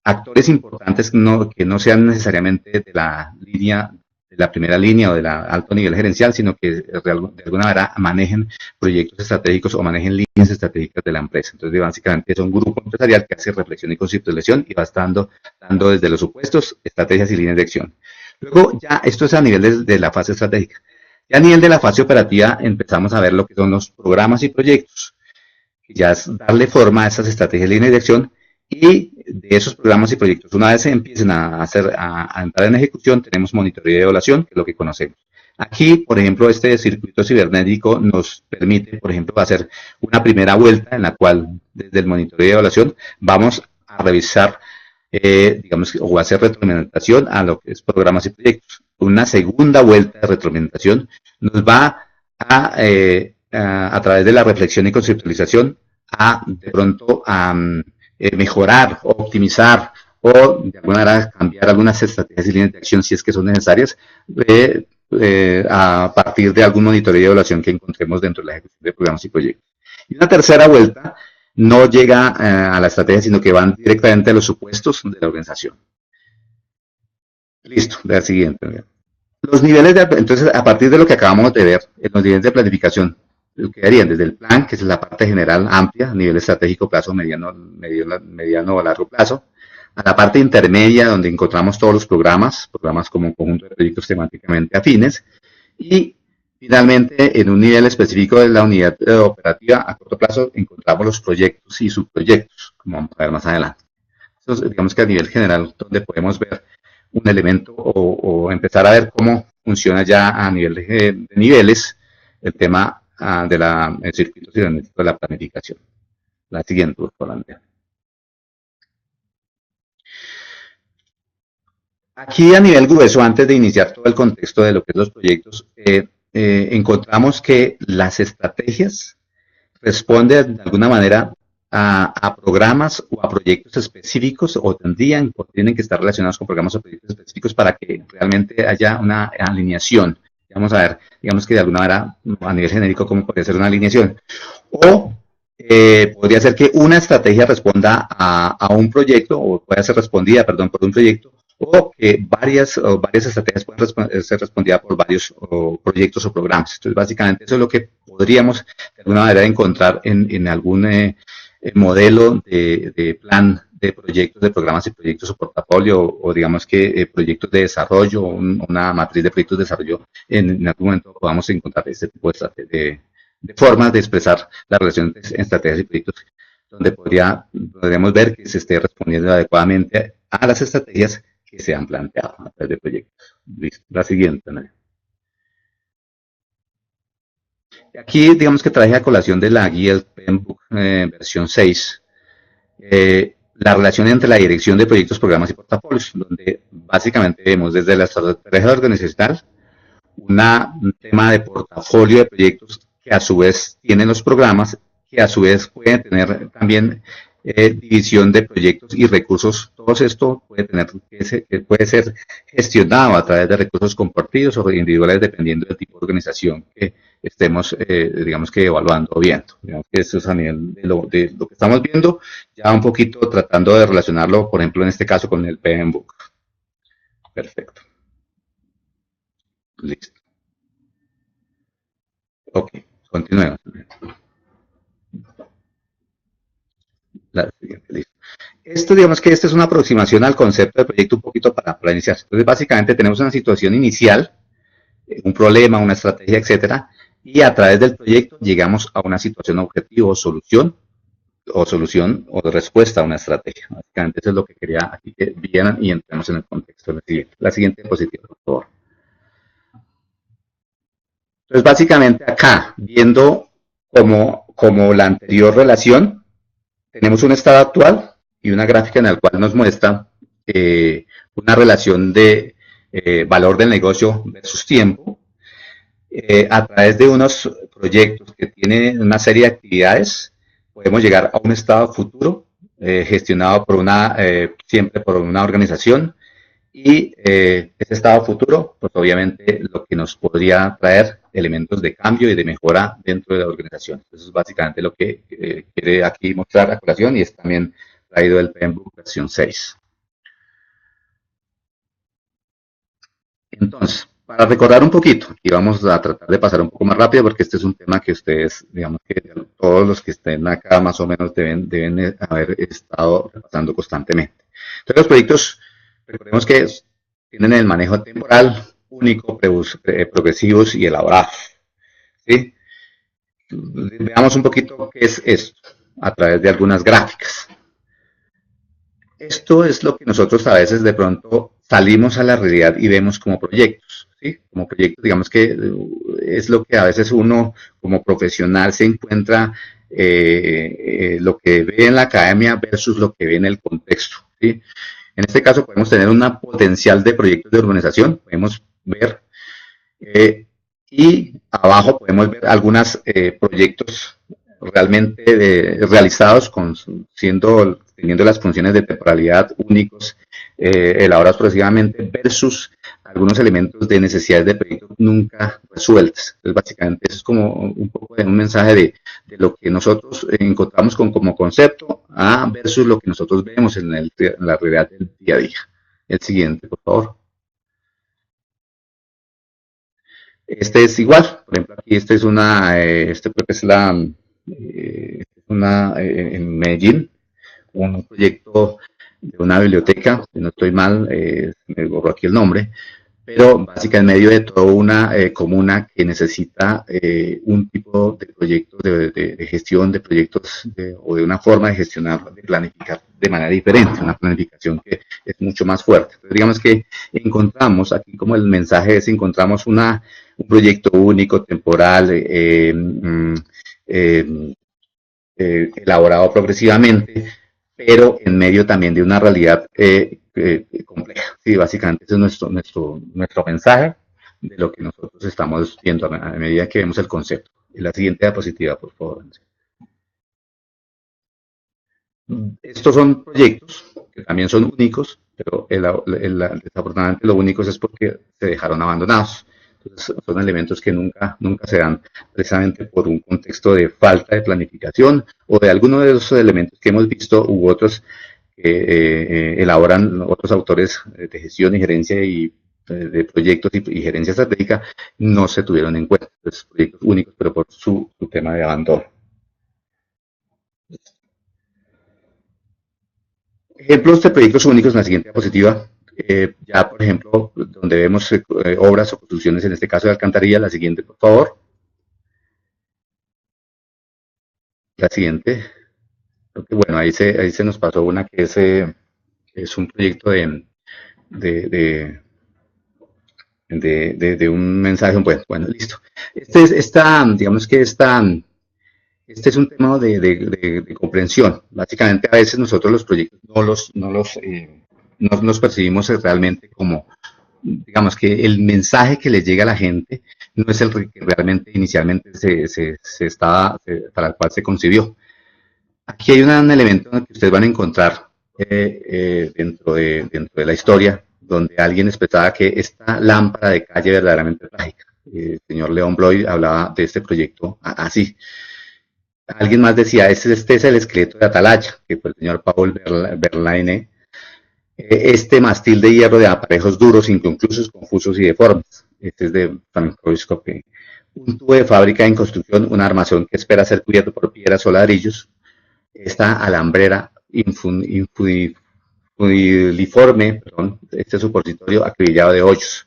actores importantes que no sean necesariamente de la línea, de la primera línea o de la alto nivel gerencial, sino que de alguna manera manejen proyectos estratégicos o manejen líneas estratégicas de la empresa. Entonces, básicamente es un grupo empresarial que hace reflexión y conceptualización y va dando desde los supuestos, estrategias y líneas de acción. Luego, ya esto es a nivel de la fase estratégica. Ya a nivel de la fase operativa empezamos a ver lo que son los programas y proyectos, que ya es darle forma a esas estrategias y líneas de acción. Y de esos programas y proyectos, una vez se empiecen a entrar en ejecución, tenemos monitoreo y evaluación, que es lo que conocemos. Aquí, por ejemplo, este circuito cibernético nos permite, por ejemplo, hacer una primera vuelta en la cual, desde el monitoreo y evaluación, vamos a revisar, digamos, o hacer retroalimentación a lo que es programas y proyectos. Una segunda vuelta de retroalimentación nos va a través de la reflexión y conceptualización, de pronto, mejorar, optimizar o de alguna manera cambiar algunas estrategias y líneas de acción si es que son necesarias a partir de algún monitoreo y evaluación que encontremos dentro de la ejecución de programas y proyectos. Y una tercera vuelta no llega a la estrategia, sino que van directamente a los supuestos de la organización. Listo, la siguiente. Los niveles entonces, a partir de lo que acabamos de ver, en los niveles de planificación, quedarían desde el plan, que es la parte general amplia, a nivel estratégico, plazo mediano o largo plazo, a la parte intermedia, donde encontramos todos los programas como un conjunto de proyectos temáticamente afines, y finalmente, en un nivel específico de la unidad operativa, a corto plazo, encontramos los proyectos y subproyectos, como vamos a ver más adelante. Entonces, digamos que a nivel general, donde podemos ver un elemento o empezar a ver cómo funciona ya a nivel de niveles el tema del circuito cibernético de la planificación. La siguiente, por favor, Andrea. Aquí a nivel grueso, antes de iniciar todo el contexto de lo que es los proyectos, encontramos que las estrategias responden de alguna manera a programas o a proyectos específicos o tienen que estar relacionados con programas o proyectos específicos para que realmente haya una alineación. Vamos a ver, digamos que de alguna manera, a nivel genérico, cómo podría ser una alineación. O podría ser que una estrategia responda a un proyecto, o pueda ser respondida, perdón, por un proyecto, o que varias estrategias pueden ser respondidas por varios proyectos o programas. Entonces, básicamente, eso es lo que podríamos, de alguna manera, encontrar en algún modelo de plan de proyectos, de programas y proyectos o portafolio, o digamos que proyectos de desarrollo, una matriz de proyectos de desarrollo, en algún momento podamos encontrar este tipo de formas de expresar la relación entre estrategias y proyectos, donde podríamos ver que se esté respondiendo adecuadamente a las estrategias que se han planteado a través de proyectos. Listo. La siguiente, ¿no? Aquí, digamos que traje a colación de la guía del PMBOK versión 6, la relación entre la dirección de proyectos, programas y portafolios, donde básicamente vemos desde la estrategia organizacional un tema de portafolio de proyectos que a su vez tienen los programas, que a su vez pueden tener también división de proyectos y recursos. Todo esto puede ser gestionado a través de recursos compartidos o individuales dependiendo del tipo de organización estemos, digamos que evaluando o viendo. Digamos que eso es a nivel de lo que estamos viendo, ya un poquito tratando de relacionarlo, por ejemplo, en este caso con el PMBOK. Perfecto. Listo. Ok, continuemos. La siguiente, listo. Esto, digamos que esta es una aproximación al concepto del proyecto un poquito para iniciar. Entonces, básicamente tenemos una situación inicial, un problema, una estrategia, etcétera, y a través del proyecto llegamos a una situación objetivo o solución o respuesta a una estrategia. Básicamente eso es lo que quería aquí que vieran y entremos en el contexto. La siguiente diapositiva, por favor. Entonces, básicamente acá, viendo como la anterior relación, tenemos un estado actual y una gráfica en la cual nos muestra una relación de valor del negocio versus tiempo a través de unos proyectos que tienen una serie de actividades. Podemos llegar a un estado futuro gestionado por siempre por una organización y ese estado futuro, pues obviamente lo que nos podría traer elementos de cambio y de mejora dentro de la organización. Eso es básicamente lo que quiere aquí mostrar a colación y es también traído del PMBOK versión 6. Entonces, para recordar un poquito, y vamos a tratar de pasar un poco más rápido porque este es un tema que ustedes, digamos que todos los que estén acá más o menos deben haber estado repasando constantemente. Entonces, los proyectos, recordemos que tienen el manejo temporal, único, progresivos y elaborados. ¿Sí? Veamos un poquito qué es esto a través de algunas gráficas. Esto es lo que nosotros a veces de pronto salimos a la realidad y vemos como proyectos, ¿sí? Como proyectos, digamos que es lo que a veces uno como profesional se encuentra lo que ve en la academia versus lo que ve en el contexto, ¿sí? En este caso podemos tener una potencial de proyectos de urbanización, podemos ver, y abajo podemos ver algunos proyectos realmente realizados teniendo las funciones de temporalidad únicos, elaborados progresivamente, versus algunos elementos de necesidades de proyectos nunca resueltas. Entonces, básicamente, eso es como un poco de un mensaje de lo que nosotros encontramos como concepto versus lo que nosotros vemos en la realidad del día a día. El siguiente, por favor. Este es igual, por ejemplo, aquí este es creo que es en Medellín, un proyecto de una biblioteca, si no estoy mal, me borro aquí el nombre, pero básicamente en medio de toda una comuna que necesita un tipo de proyectos de gestión de proyectos o de una forma de gestionar, de planificar de manera diferente, una planificación que es mucho más fuerte. Entonces, digamos que encontramos aquí como el mensaje es, encontramos un proyecto único, temporal, elaborado progresivamente, pero en medio también de una realidad compleja. Sí, básicamente ese es nuestro mensaje de lo que nosotros estamos viendo a medida que vemos el concepto. Y la siguiente diapositiva, por favor. Estos son proyectos que también son únicos, pero desafortunadamente lo únicos es porque se dejaron abandonados. Entonces, son elementos que nunca se dan precisamente por un contexto de falta de planificación o de alguno de esos elementos que hemos visto u otros que elaboran otros autores de gestión y gerencia y de proyectos y gerencia estratégica no se tuvieron en cuenta. Entonces, proyectos únicos, pero por su tema de abandono. Ejemplos de proyectos únicos en la siguiente diapositiva. Ya, por ejemplo, donde vemos obras o construcciones, en este caso de alcantarilla, la siguiente, por favor. La siguiente. Bueno, ahí se nos pasó una que es un proyecto de un mensaje. Bueno, listo. Digamos que este es un tema de comprensión. Básicamente, a veces nosotros los proyectos no nos percibimos realmente como, digamos que el mensaje que les llega a la gente no es el que realmente inicialmente para el cual se concibió. Aquí hay un elemento que ustedes van a encontrar dentro de la historia, donde alguien expresaba que esta lámpara de calle verdaderamente trágica. El señor León Bloy hablaba de este proyecto así. Alguien más decía, este es el esqueleto de Atalaya, que fue el señor Paul Verlaine. Este mastil de hierro de aparejos duros, inconclusos, confusos y deformes. Este es de Francisco, que un tubo de fábrica en construcción, un armazón que espera ser cubierto por piedras o ladrillos. Esta alambrera infundiliforme, perdón, este supositorio acribillado de hoyos.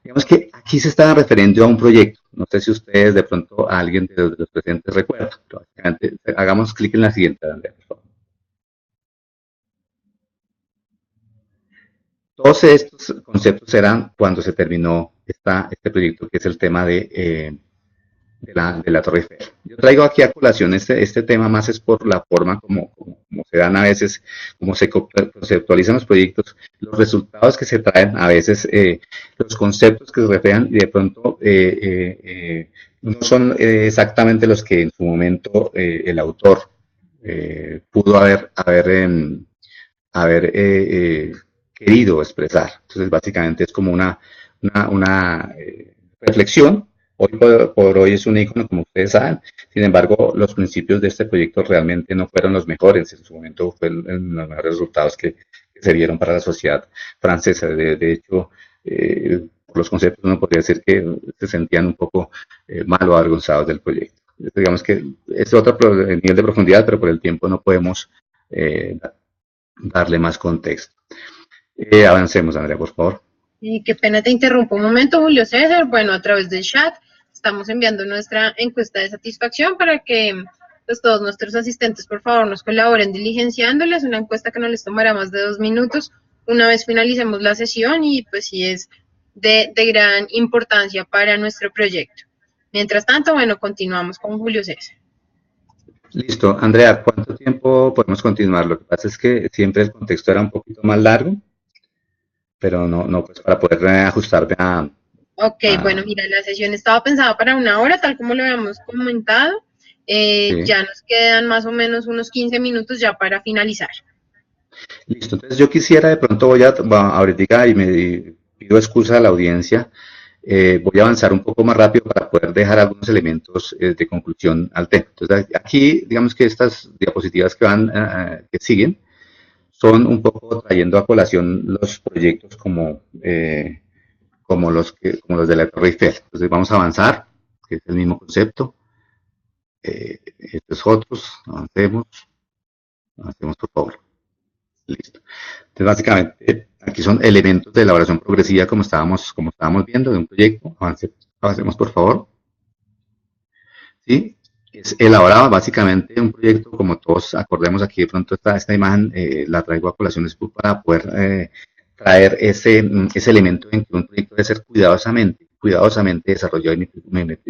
Digamos que aquí se está refiriendo a un proyecto. No sé si ustedes de pronto a alguien de los presentes recuerdan. Hagamos clic en la siguiente, Andrea, por favor. Todos estos conceptos eran cuando se terminó este proyecto, que es el tema de la Torre Eiffel. Yo traigo aquí a colación este tema más es por la forma como se dan a veces, como se conceptualizan los proyectos, los resultados que se traen, a veces los conceptos que se reflejan y de pronto no son exactamente los que en su momento el autor pudo haber querido expresar. Entonces, básicamente es como una reflexión. Hoy por hoy es un icono, como ustedes saben. Sin embargo, los principios de este proyecto realmente no fueron los mejores. En su momento fueron los mejores resultados que se vieron para la sociedad francesa. De hecho, por los conceptos uno podría decir que se sentían un poco mal o avergonzados del proyecto. Digamos que es otro nivel de profundidad, pero por el tiempo no podemos darle más contexto. Avancemos, Andrea, por favor. Y qué pena te interrumpo un momento, Julio César. Bueno, a través del chat estamos enviando nuestra encuesta de satisfacción para que pues, todos nuestros asistentes, por favor, nos colaboren diligenciándoles. Una encuesta que no les tomará más de 2 minutos una vez finalicemos la sesión y pues sí es de gran importancia para nuestro proyecto. Mientras tanto, bueno, continuamos con Julio César. Listo. Andrea, ¿cuánto tiempo podemos continuar? Lo que pasa es que siempre el contexto era un poquito más largo, pero no pues para poder ajustarme Ok, bueno, mira, la sesión estaba pensada para 1 hora, tal como lo habíamos comentado. Sí. Ya nos quedan más o menos unos 15 minutos ya para finalizar. Listo. Entonces yo quisiera, de pronto voy a ahorita y me pido excusa a la audiencia. Voy a avanzar un poco más rápido para poder dejar algunos elementos de conclusión al tema. Entonces aquí, digamos que estas diapositivas que siguen, son un poco trayendo a colación los proyectos como los de la Torre Eiffel. Entonces vamos a avanzar, que es el mismo concepto. Estos otros, avancemos por favor. Listo. Entonces básicamente aquí son elementos de elaboración progresiva como estábamos viendo de un proyecto. Avancemos por favor. ¿Sí? Es elaborado básicamente un proyecto, como todos acordemos aquí de pronto esta imagen, la traigo a colación para poder traer ese elemento en que un proyecto debe ser cuidadosamente desarrollado y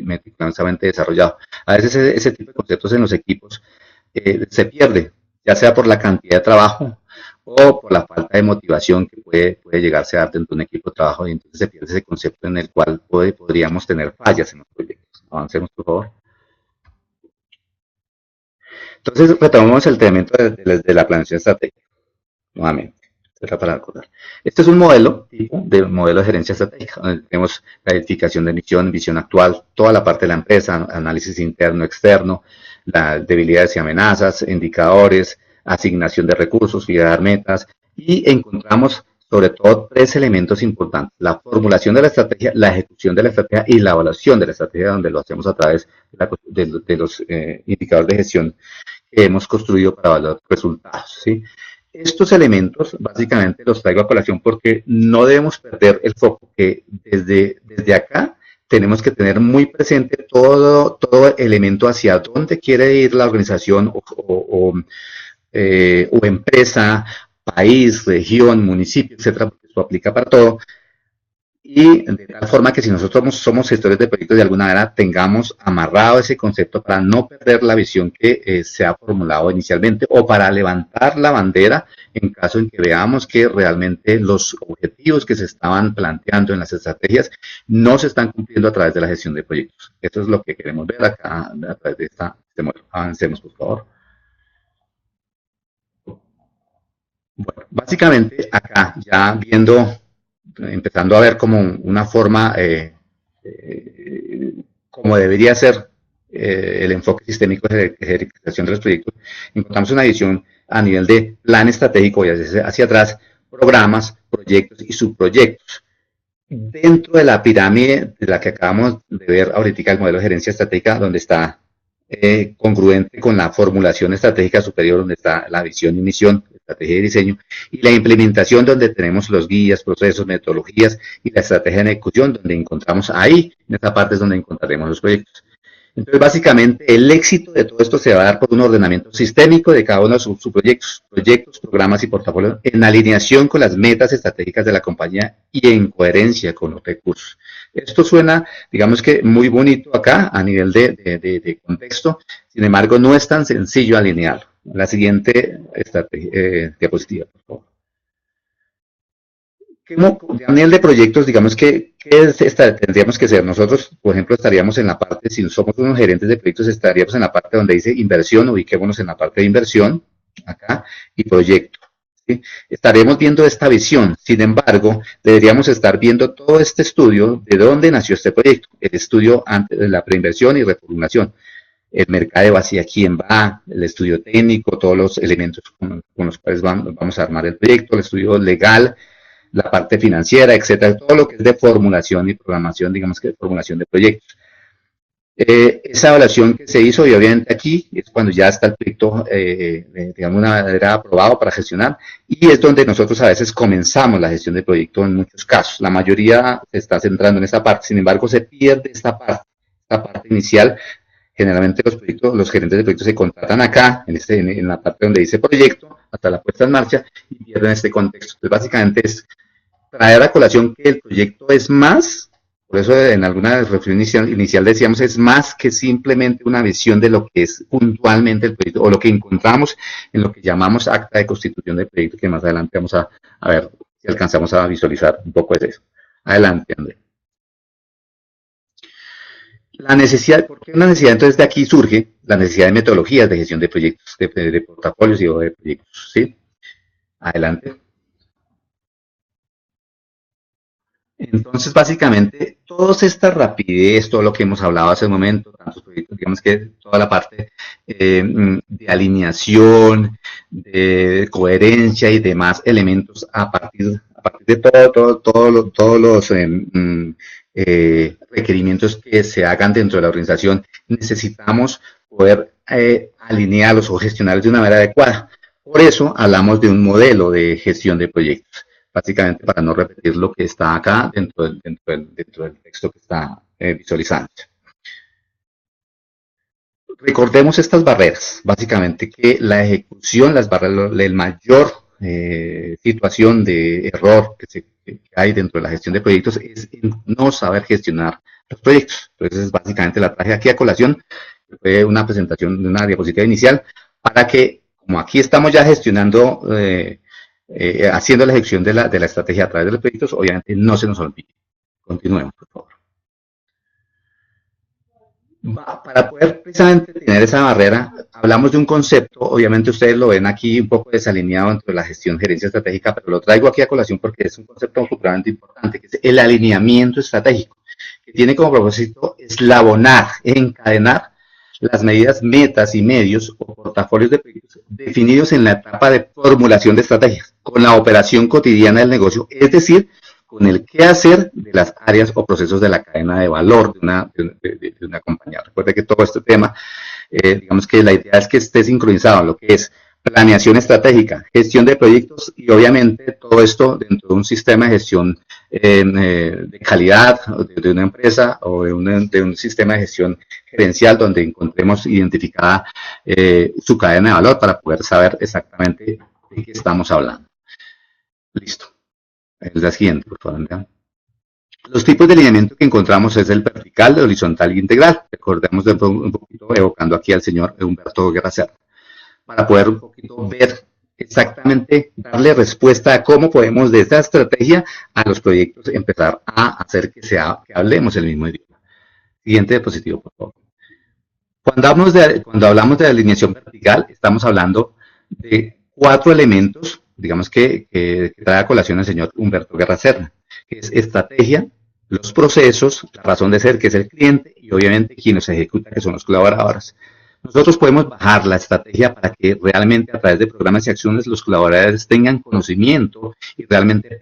meticulosamente desarrollado. A veces ese tipo de conceptos en los equipos se pierde, ya sea por la cantidad de trabajo o por la falta de motivación que puede llegarse a dar dentro de un equipo de trabajo, y entonces se pierde ese concepto en el cual podríamos tener fallas en los proyectos. Avancemos por favor. Entonces retomamos el tema de la planeación estratégica, nuevamente. Para recordar. Este es un modelo de gerencia estratégica, donde tenemos la identificación de misión, visión actual, toda la parte de la empresa, análisis interno, externo, las debilidades y amenazas, indicadores, asignación de recursos, fijar metas, y encontramos sobre todo 3 elementos importantes: la formulación de la estrategia, la ejecución de la estrategia y la evaluación de la estrategia, donde lo hacemos a través de los indicadores de gestión que hemos construido para evaluar resultados, ¿sí? Estos elementos básicamente los traigo a colación porque no debemos perder el foco, que desde acá tenemos que tener muy presente todo elemento hacia dónde quiere ir la organización o empresa, país, región, municipio, etcétera, porque esto aplica para todo. Y de tal forma que si nosotros somos gestores de proyectos, de alguna manera tengamos amarrado ese concepto para no perder la visión que se ha formulado inicialmente, o para levantar la bandera en caso en que veamos que realmente los objetivos que se estaban planteando en las estrategias no se están cumpliendo a través de la gestión de proyectos. Esto es lo que queremos ver acá a través de este modelo. Avancemos, por favor. Bueno, básicamente acá ya empezando a ver como una forma como debería ser el enfoque sistémico de ejecución de los proyectos, encontramos una visión a nivel de plan estratégico y hacia atrás, programas, proyectos y subproyectos. Dentro de la pirámide de la que acabamos de ver ahorita, el modelo de gerencia estratégica, donde está congruente con la formulación estratégica superior, donde está la visión y misión, estrategia y diseño, y la implementación, donde tenemos los guías, procesos, metodologías, y la estrategia de ejecución, donde encontramos ahí, en esta parte es donde encontraremos los proyectos. Entonces, básicamente, el éxito de todo esto se va a dar por un ordenamiento sistémico de cada uno de sus proyectos, programas y portafolios, en alineación con las metas estratégicas de la compañía y en coherencia con los recursos. Esto suena, digamos que muy bonito acá a nivel de contexto, sin embargo, no es tan sencillo alinearlo. La siguiente diapositiva, por favor. A nivel de proyectos, digamos que, tendríamos que ser? Nosotros, por ejemplo, estaríamos en la parte, si somos unos gerentes de proyectos, estaríamos en la parte donde dice inversión, ubiquémonos en la parte de inversión, acá, y proyecto. ¿Sí? Estaremos viendo esta visión, sin embargo, deberíamos estar viendo todo este estudio de dónde nació este proyecto, el estudio antes de la preinversión y reformulación, el mercado hacia quién va, el estudio técnico, todos los elementos con los cuales vamos a armar el proyecto, el estudio legal, la parte financiera, etcétera, todo lo que es de formulación y programación, digamos que de formulación de proyectos. Esa evaluación que se hizo, y obviamente aquí es cuando ya está el proyecto, digamos, una manera aprobado para gestionar, y es donde nosotros a veces comenzamos la gestión del proyecto en muchos casos. La mayoría se está centrando en esa parte, sin embargo, se pierde esta parte inicial. Generalmente los gerentes de proyectos se contratan acá, en la parte donde dice proyecto, hasta la puesta en marcha, y pierden este contexto. Entonces, básicamente es traer a colación que el proyecto es más, por eso en alguna reflexión inicial decíamos, es más que simplemente una visión de lo que es puntualmente el proyecto, o lo que encontramos en lo que llamamos acta de constitución del proyecto, que más adelante vamos a ver si alcanzamos a visualizar un poco de eso. Adelante, André. La necesidad, ¿por qué una necesidad? Entonces de aquí surge la necesidad de metodologías de gestión de proyectos, de portafolios y de proyectos, ¿sí? Adelante. Entonces, básicamente, toda esta rapidez, todo lo que hemos hablado hace un momento, tantos proyectos, digamos que toda la parte de alineación, de coherencia y demás elementos a partir de todos los requerimientos que se hagan dentro de la organización, necesitamos poder alinearlos o gestionarlos de una manera adecuada. Por eso hablamos de un modelo de gestión de proyectos, básicamente para no repetir lo que está acá dentro del texto que está visualizando. Recordemos estas barreras, básicamente que la ejecución, las barreras, el mayor situación de error que hay dentro de la gestión de proyectos es no saber gestionar los proyectos. Entonces, básicamente la traje aquí a colación, fue una presentación de una diapositiva inicial, para que, como aquí estamos ya gestionando, haciendo la ejecución de la estrategia a través de los proyectos, obviamente no se nos olvide. Continuemos, por favor. Para poder precisamente tener esa barrera, hablamos de un concepto, obviamente ustedes lo ven aquí un poco desalineado dentro de la gestión gerencia estratégica, pero lo traigo aquí a colación porque es un concepto supremamente importante, que es el alineamiento estratégico, que tiene como propósito eslabonar, encadenar las medidas, metas y medios o portafolios de proyectos definidos en la etapa de formulación de estrategias, con la operación cotidiana del negocio, es decir, con el qué hacer de las áreas o procesos de la cadena de valor de una compañía. Recuerde que todo este tema, digamos que la idea es que esté sincronizado en lo que es planeación estratégica, gestión de proyectos y obviamente todo esto dentro de un sistema de gestión de calidad de una empresa o de un sistema de gestión gerencial donde encontremos identificada su cadena de valor para poder saber exactamente de qué estamos hablando. Listo. Es la siguiente, por favor, Andrea. Los tipos de alineamiento que encontramos es el vertical, el horizontal e integral. Recordemos un poquito evocando aquí al señor Humberto Guerra Serra, para poder un poquito ver exactamente, darle respuesta a cómo podemos de esta estrategia a los proyectos empezar a hacer que hablemos el mismo idioma. Siguiente diapositiva, por favor. Cuando hablamos de alineación vertical, estamos hablando de 4 elementos, digamos que trae a colación el señor Humberto Guerra Serra, que es estrategia, los procesos, la razón de ser, que es el cliente, y obviamente quien los ejecuta, que son los colaboradores. Nosotros podemos bajar la estrategia para que realmente a través de programas y acciones los colaboradores tengan conocimiento y realmente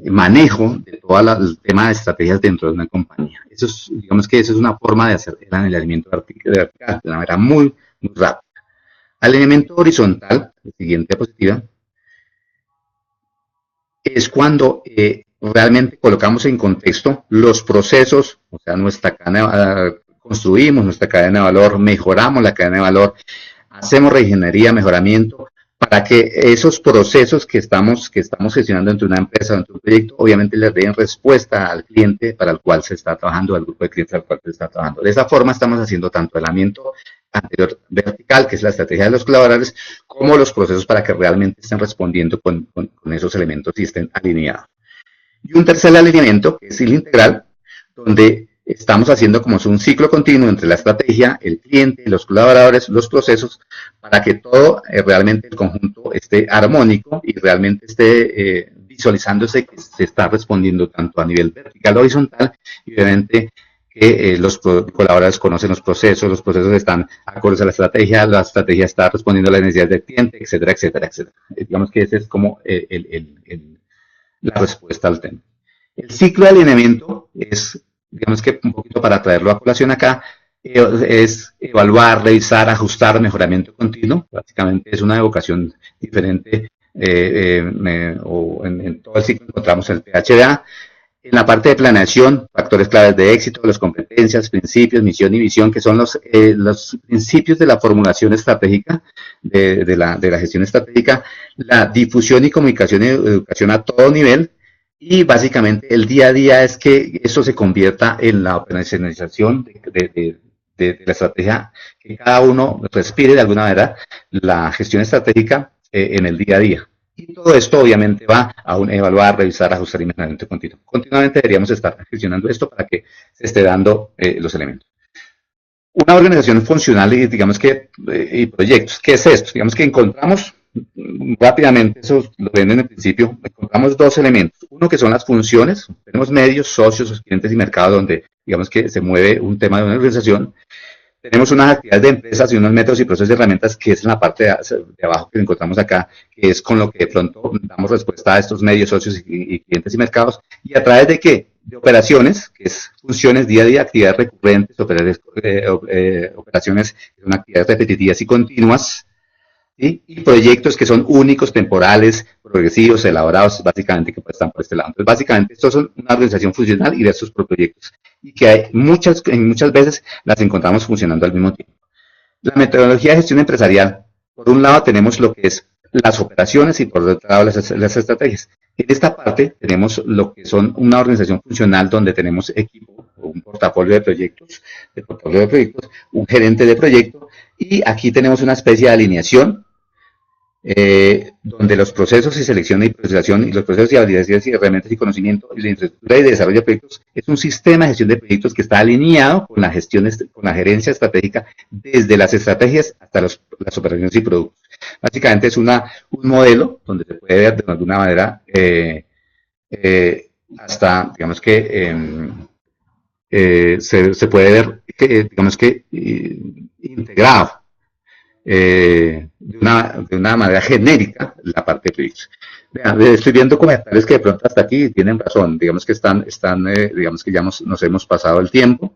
manejo de todo el tema de estrategias dentro de una compañía. Eso es, digamos que eso es una forma de hacer el alineamiento vertical de una manera muy rápida. Alineamiento horizontal, la siguiente diapositiva, es cuando realmente colocamos en contexto los procesos, o sea, construimos nuestra cadena de valor, mejoramos la cadena de valor, hacemos reingeniería, mejoramiento, para que esos procesos que estamos gestionando entre una empresa, entre un proyecto, obviamente les den respuesta al cliente para el cual se está trabajando, al grupo de clientes al cual se está trabajando. De esa forma estamos haciendo tanto el alineamiento anterior vertical, que es la estrategia de los colaboradores, como los procesos para que realmente estén respondiendo con esos elementos y estén alineados. Y un tercer alineamiento, que es el integral, donde estamos haciendo como es un ciclo continuo entre la estrategia, el cliente, los colaboradores, los procesos, para que todo realmente el conjunto esté armónico y realmente esté visualizándose que se está respondiendo tanto a nivel vertical, horizontal, y obviamente que los colaboradores conocen los procesos están acordes a la estrategia está respondiendo a las necesidades del cliente, etcétera, etcétera, etcétera. Digamos que ese es como la respuesta al tema. El ciclo de alineamiento es, digamos que un poquito para traerlo a colación acá, es evaluar, revisar, ajustar, mejoramiento continuo. Básicamente es una evocación diferente o en todo el ciclo encontramos el PHDA. En la parte de planeación, factores claves de éxito, las competencias, principios, misión y visión, que son los principios de la formulación estratégica, de la gestión estratégica, la difusión y comunicación y educación a todo nivel, y básicamente el día a día es que eso se convierta en la operacionalización de la estrategia, que cada uno respire de alguna manera la gestión estratégica en el día a día. Y todo esto obviamente va a evaluar, revisar, ajustar y mejoramiento continuo. Continuamente deberíamos estar gestionando esto para que se esté dando los elementos. Una organización funcional y digamos que y proyectos. ¿Qué es esto? Digamos que encontramos rápidamente, eso lo ven en el principio, encontramos dos elementos. Uno que son las funciones, tenemos medios, socios, clientes y mercados donde digamos que se mueve un tema de una organización. Tenemos unas actividades de empresas y unos métodos y procesos y herramientas que es en la parte de abajo que encontramos acá, que es con lo que de pronto damos respuesta a estos medios, socios y clientes y mercados. ¿Y a través de qué? De operaciones, que es funciones día a día, actividades recurrentes, operaciones que son actividades repetitivas y continuas, ¿sí? Y proyectos que son únicos, temporales, progresivos, elaborados, básicamente que están por este lado. Entonces, básicamente, estos son una organización funcional y de sus proyectos. Y que hay muchas veces las encontramos funcionando al mismo tiempo. La metodología de gestión empresarial, por un lado tenemos lo que es las operaciones y por otro lado las estrategias. En esta parte tenemos lo que son una organización funcional donde tenemos equipo, un portafolio de proyectos, un gerente de proyecto, y aquí tenemos una especie de alineación donde los procesos y selección y procesación y los procesos y habilidades y herramientas y conocimiento y la infraestructura y desarrollo de proyectos es un sistema de gestión de proyectos que está alineado con la gestión, con la gerencia estratégica desde las estrategias hasta las operaciones y productos. Básicamente es un modelo donde se puede ver de alguna manera hasta, digamos que se puede ver, digamos que integrado de una manera genérica la parte de proyectos. Estoy viendo comentarios que de pronto hasta aquí tienen razón, digamos que digamos que ya nos hemos pasado el tiempo,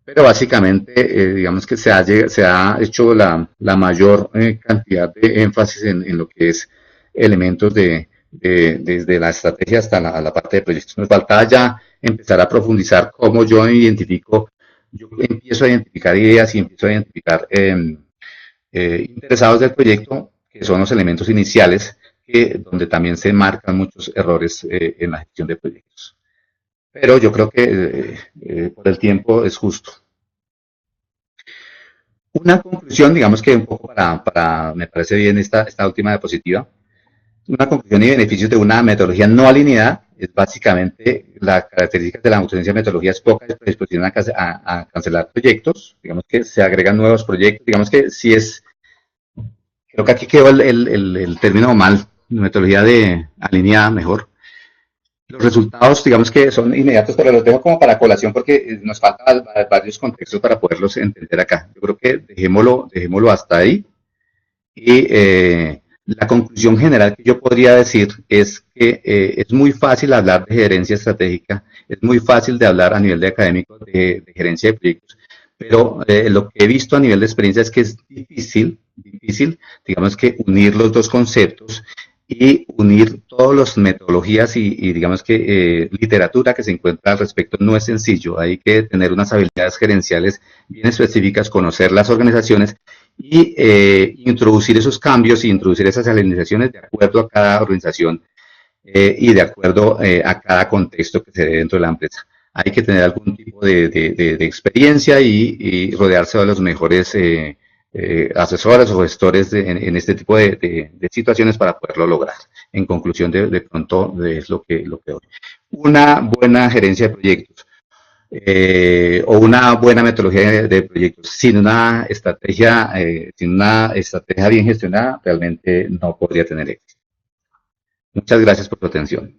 pero básicamente digamos que se ha hecho la mayor cantidad de énfasis en lo que es elementos desde la estrategia hasta la parte de proyectos. Nos falta ya empezar a profundizar cómo yo empiezo a identificar ideas y empiezo a identificar interesados del proyecto, que son los elementos iniciales, donde también se marcan muchos errores en la gestión de proyectos. Pero yo creo que por el tiempo es justo. Una conclusión, digamos que un poco me parece bien esta última diapositiva. Una conclusión y beneficios de una metodología no alineada es básicamente la característica de la ausencia de metodología es poca predisposición a cancelar proyectos, digamos que se agregan nuevos proyectos, digamos que si es, creo que aquí quedó el término mal, metodología de alineada mejor. Los resultados, digamos que son inmediatos, pero los dejo como para colación porque nos faltan varios contextos para poderlos entender acá. Yo creo que dejémoslo hasta ahí. Y la conclusión general que yo podría decir es que es muy fácil hablar de gerencia estratégica, es muy fácil de hablar a nivel de académico de gerencia de proyectos, pero lo que he visto a nivel de experiencia es que es difícil, digamos que unir los dos conceptos y unir todas las metodologías y digamos que literatura que se encuentra al respecto no es sencillo. Hay que tener unas habilidades gerenciales bien específicas, conocer las organizaciones y introducir esos cambios y introducir esas alineaciones de acuerdo a cada organización y de acuerdo a cada contexto que se dé dentro de la empresa. Hay que tener algún tipo de experiencia y rodearse de los mejores asesores o gestores en este tipo de situaciones para poderlo lograr. En conclusión, de pronto es lo que doy. Una buena gerencia de proyectos o una buena metodología de proyectos sin una estrategia bien gestionada, realmente no podría tener éxito. Muchas gracias por tu atención.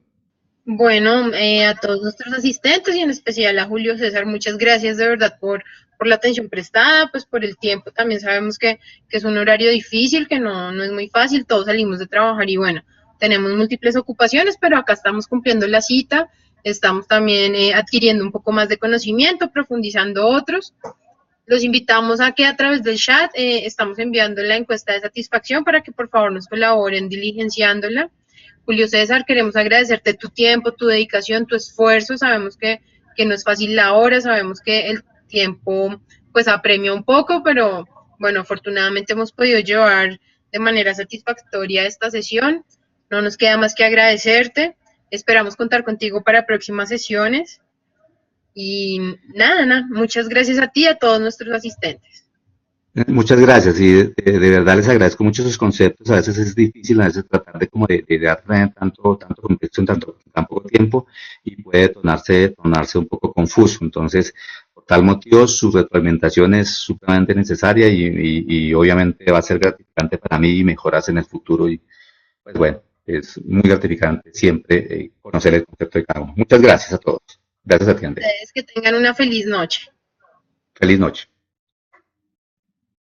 Bueno, a todos nuestros asistentes y en especial a Julio César, muchas gracias de verdad por la atención prestada, pues por el tiempo. También sabemos que es un horario difícil, que no es muy fácil, todos salimos de trabajar y bueno, tenemos múltiples ocupaciones, pero acá estamos cumpliendo la cita, estamos también adquiriendo un poco más de conocimiento, profundizando otros. Los invitamos a que a través del chat estamos enviando la encuesta de satisfacción para que por favor nos colaboren diligenciándola. Julio César, queremos agradecerte tu tiempo, tu dedicación, tu esfuerzo. Sabemos que no es fácil la hora, sabemos que el tiempo pues apremia un poco, pero bueno, afortunadamente hemos podido llevar de manera satisfactoria esta sesión. No nos queda más que agradecerte. Esperamos contar contigo para próximas sesiones. Y nada, muchas gracias a ti y a todos nuestros asistentes. Muchas gracias y de verdad les agradezco mucho sus conceptos. A veces es difícil, a veces tratar de como de dar tanto contexto en tan poco tiempo y puede tornarse un poco confuso. Entonces, por tal motivo, su retroalimentación es supremamente necesaria y obviamente va a ser gratificante para mí y mejoras en el futuro. Y pues bueno, es muy gratificante siempre conocer el concepto de cada uno. Muchas gracias a todos. Gracias a ti, Andrea. Ustedes que tengan una feliz noche. Feliz noche.